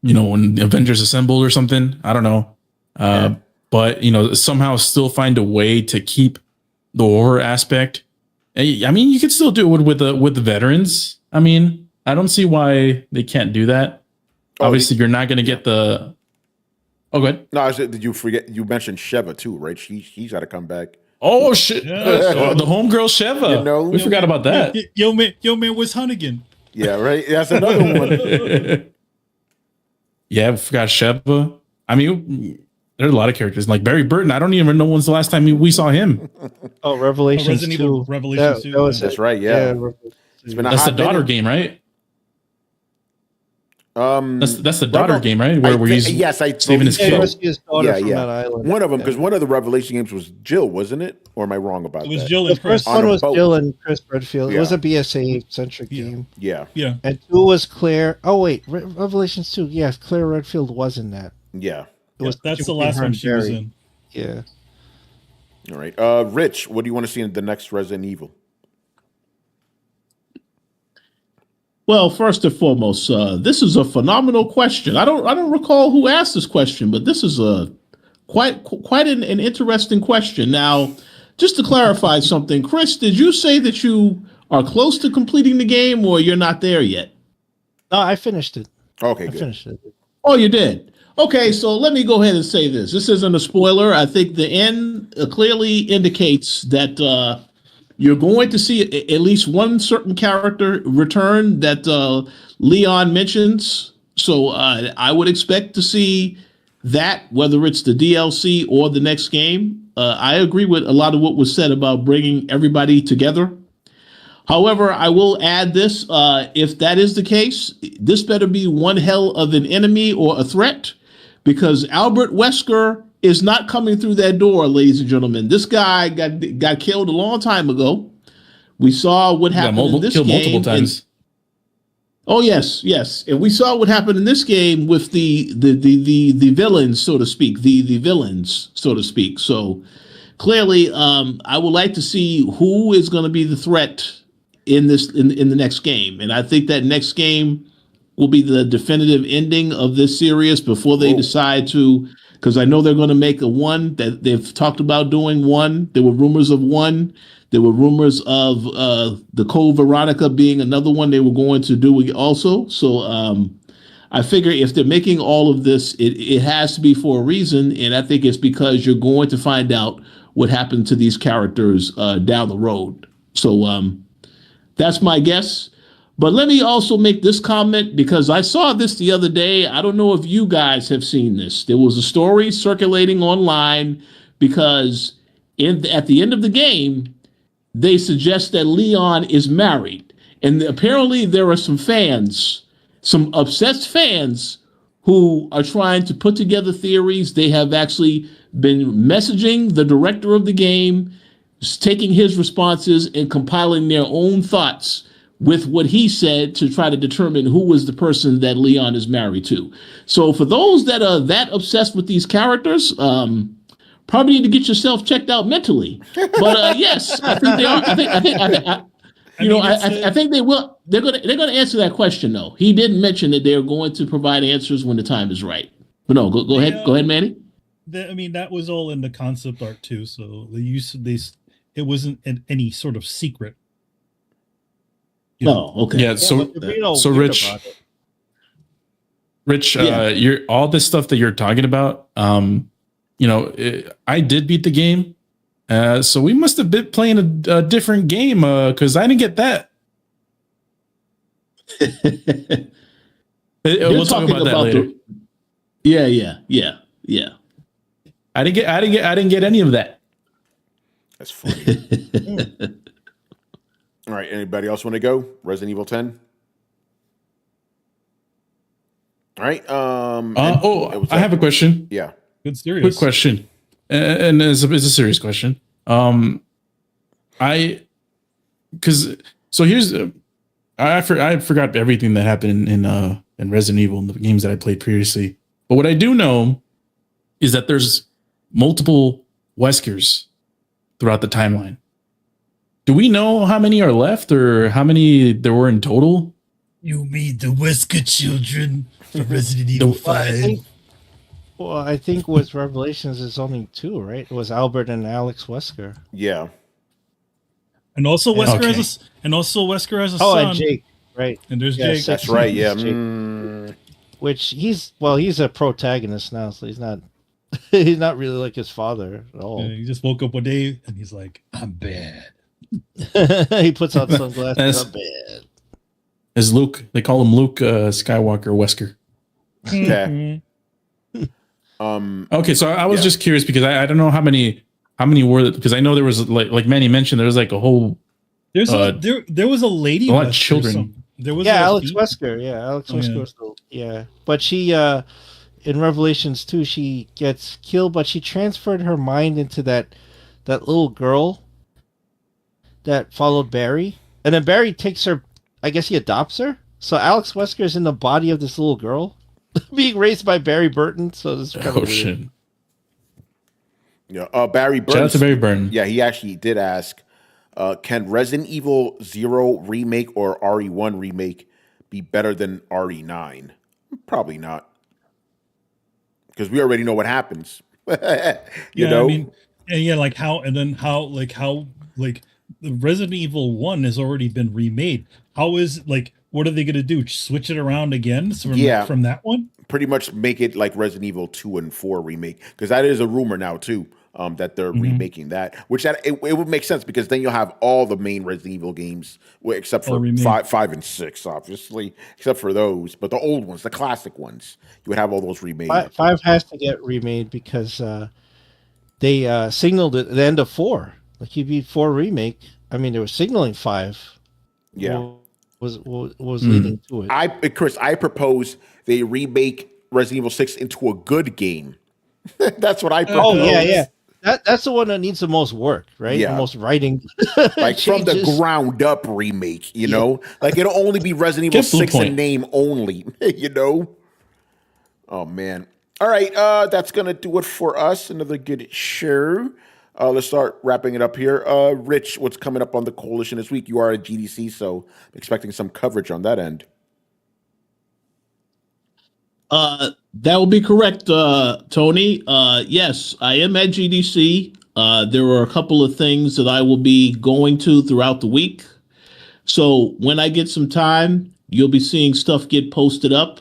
when Avengers Assembled or something, I don't know. But somehow still find a way to keep the horror aspect. I mean, you could still do it with the veterans. I mean, I don't see why they can't do that. Obviously, you're not going to get the. Oh, go ahead. No, did you forget? You mentioned Sheva too, right? She's got to come back. Oh shit! The homegirl Sheva. We forgot about that. Yo man, where's Hunnigan? Yeah, right. That's another one. Yeah, we forgot Sheva. I mean, there's a lot of characters like Barry Burton. I don't even know when's the last time we saw him. Oh, Revelations Resident 2. Evil Revelations 2. That's right. Yeah. It's been That's the daughter game, right? That's the daughter game, right? Where we're using saving his kid. His daughter from that island. One of them, because one of the Revelation games was Jill, wasn't it? Or am I wrong about that? It was Jill The and Chris. first one was boat. Jill and Chris Redfield. Yeah. It was a BSA centric game. Yeah. Yeah. And 2 was Claire. Oh wait, Revelations 2. Yes, Claire Redfield was in that. Yeah. It was That's the between last her one and she was Barry. in. Yeah. All right. Rich, what do you want to see in the next Resident Evil? Well, first and foremost, this is a phenomenal question. I don't recall who asked this question, but this is a quite an interesting question. Now, just to clarify something, Chris, did you say that you are close to completing the game, or you're not there yet? No, I finished it. Okay, I good. finished it. Oh, you did. Okay, so let me go ahead and say this. This isn't a spoiler. I think the end clearly indicates that you're going to see at least one certain character return that Leon mentions. So I would expect to see that, whether it's the DLC or the next game. I agree with a lot of what was said about bringing everybody together. However, I will add this. If that is the case, this better be one hell of an enemy or a threat, because Albert Wesker is not coming through that door, ladies and gentlemen. This guy got killed a long time ago. We saw what happened in this game. Multiple times. Oh yes, and we saw what happened in this game with the villains, so to speak. The villains, so to speak. So clearly, I would like to see who is going to be the threat in the next game, and I think that next game will be the definitive ending of this series before they decide to. Because I know they're going to make a 1 that they've talked about doing 1. There were rumors of 1. There were rumors of the Code Veronica being another one they were going to do also. So I figure if they're making all of this, it has to be for a reason. And I think it's because you're going to find out what happened to these characters down the road. So that's my guess. But let me also make this comment, because I saw this the other day. I don't know if you guys have seen this. There was a story circulating online because at the end of the game, they suggest that Leon is married. And apparently there are some fans, some obsessed fans, who are trying to put together theories. They have actually been messaging the director of the game, taking his responses and compiling their own thoughts with what he said to try to determine who was the person that Leon is married to. So for those that are that obsessed with these characters, probably need to get yourself checked out mentally. But yes, I think they are. I think they will. They're going to answer that question though. He didn't mention that they're going to provide answers when the time is right. But no, go ahead. Go ahead, Manny. I mean, that was all in the concept art too. So the use of this, it wasn't any sort of secret. No, okay. Yeah. So Rich, you're all this stuff that you're talking about. I did beat the game, so we must have been playing a different game because I didn't get that. We'll talk about that later. Yeah. I didn't get any of that. That's funny. All right. Anybody else want to go? Resident Evil 10. All right. I have a question. Yeah. Good serious. Quick question, and it's a serious question. I forgot everything that happened in Resident Evil in the games that I played previously. But what I do know is that there's multiple Weskers throughout the timeline. Do we know how many are left or how many there were in total? You mean the Wesker children from Resident Evil 5? I think with Revelations, it's only 2, right? It was Albert and Alex Wesker. Yeah. And also Wesker has a son. Oh, and Jake, right? And there's Jake. That's right. Yeah. Which he's a protagonist now, so he's not really like his father at all. He just woke up one day and he's like, "I'm bad." He puts on sunglasses. I'm bad. As Luke, they call him Luke Skywalker Wesker. Okay. Okay, so I was just curious because I don't know how many were, because I know there was like Manny mentioned, there was like a whole there was a lady, a lot of children. There was Alex Wesker. Yeah, Alex Wesker was but she in Revelations 2 she gets killed, but she transferred her mind into that little girl that followed Barry, and then Barry takes her. I guess he adopts her. So Alex Wesker is in the body of this little girl being raised by Barry Burton. So this is kind of shit. Yeah. Barry Burton. Shout out to Barry Burton. Yeah, he actually did ask, can Resident Evil 0 remake or RE1 remake be better than RE9? Probably not. Because we already know what happens. you know? I mean, how the Resident Evil 1 has already been remade. How is, what are they going to do? Switch it around again from that one? Pretty much make it like Resident Evil 2 and 4 remake. Because that is a rumor now, too, that they're remaking that. Which it would make sense, because then you'll have all the main Resident Evil games, except for 5 and 6, obviously. Except for those. But the old ones, the classic ones, you would have all those remade. 5 has to get remade because they signaled at the end of 4. Like, you beat 4 remake. I mean, they were signaling 5. Yeah. Was leading to it. Chris, I propose they remake Resident Evil 6 into a good game. That's what I propose. Oh, yeah. That's the one that needs the most work, right? Yeah. The most writing. Like from the ground up remake, you know? Like it'll only be Resident Evil 6 in name only, you know? Oh, man. All right, that's going to do it for us. Another good show. Let's start wrapping it up here. Rich, what's coming up on the Coalition this week? You are at GDC, so I'm expecting some coverage on that end. That will be correct, Tony. Yes, I am at GDC. There are a couple of things that I will be going to throughout the week. So when I get some time, you'll be seeing stuff get posted up.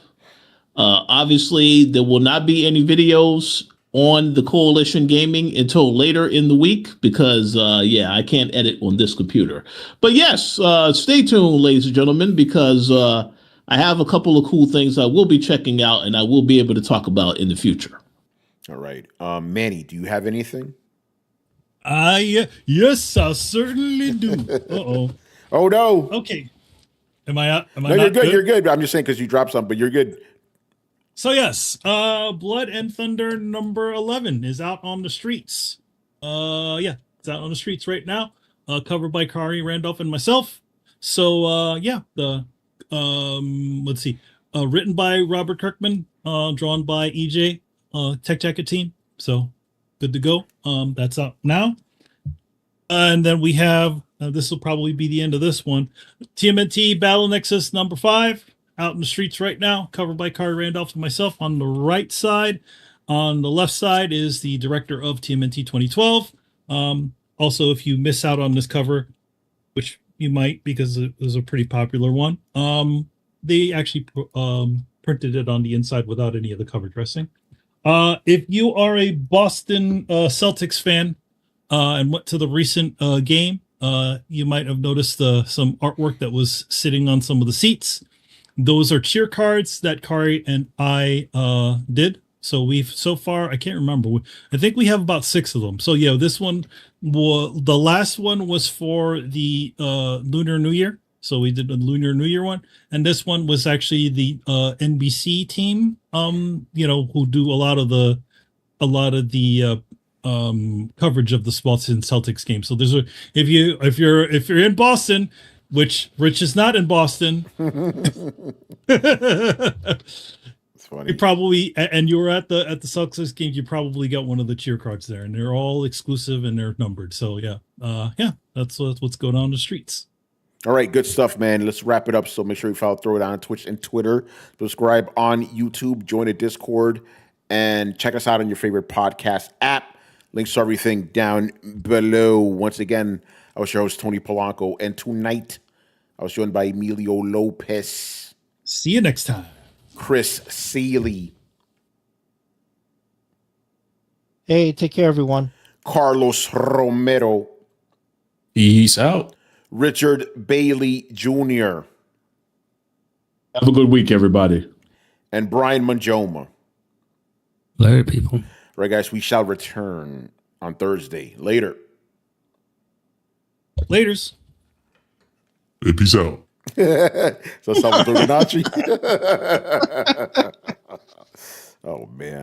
Obviously, there will not be any videos on the Coalition Gaming until later in the week because, I can't edit on this computer. But yes, stay tuned, ladies and gentlemen, because I have a couple of cool things I will be checking out and I will be able to talk about in the future. All right. Manny, do you have anything? Yes, I certainly do. Uh-oh. Oh, no. Okay. Am I No, you're good. You're good. I'm just saying because you dropped something, but you're good. So yes, Blood and Thunder number 11 is out on the streets. It's out on the streets right now. Covered by Kari Randolph and myself. So let's see. Written by Robert Kirkman, drawn by EJ, Tech Jacket team. So good to go. That's out now. And then we have this will probably be the end of this one. TMNT Battle Nexus number 5. out in the streets right now, covered by Carter Randolph and myself on the right side. On the left side is the director of TMNT 2012. Also, if you miss out on this cover, which you might because it was a pretty popular one, they actually printed it on the inside without any of the cover dressing. If you are a Boston Celtics fan and went to the recent game, you might have noticed some artwork that was sitting on some of the seats. Those are cheer cards that Kari and I did. So so far, I can't remember. I think we have about 6 of them. So yeah, this one, the last one was for the Lunar New Year. So we did a Lunar New Year one, and this one was actually the NBC team. Who do a lot of the coverage of the Boston Celtics game. So there's if you're in Boston, which Rich is not in Boston. It's funny. You probably, and you were at the Celtics game, you probably got one of the cheer cards there, and they're all exclusive and they're numbered. So yeah, that's what's going on in the streets. All right, good stuff, man. Let's wrap it up. So make sure you follow Throwdown on Twitch and Twitter. Subscribe on YouTube. Join the Discord. And check us out on your favorite podcast app. Links to everything down below. Once again, I was your host, Tony Polanco. And tonight, I was joined by Emilio Lopez. See you next time. Chris Seeley. Hey, take care, everyone. Carlos Romero. Peace out. Richard Bailey Jr. Have a good week, everybody. And Brian Manjoma. Later, people. All right, guys, we shall return on Thursday. Later. Laters. Hey, peace out. So Salvatore Ganacci. Oh, man.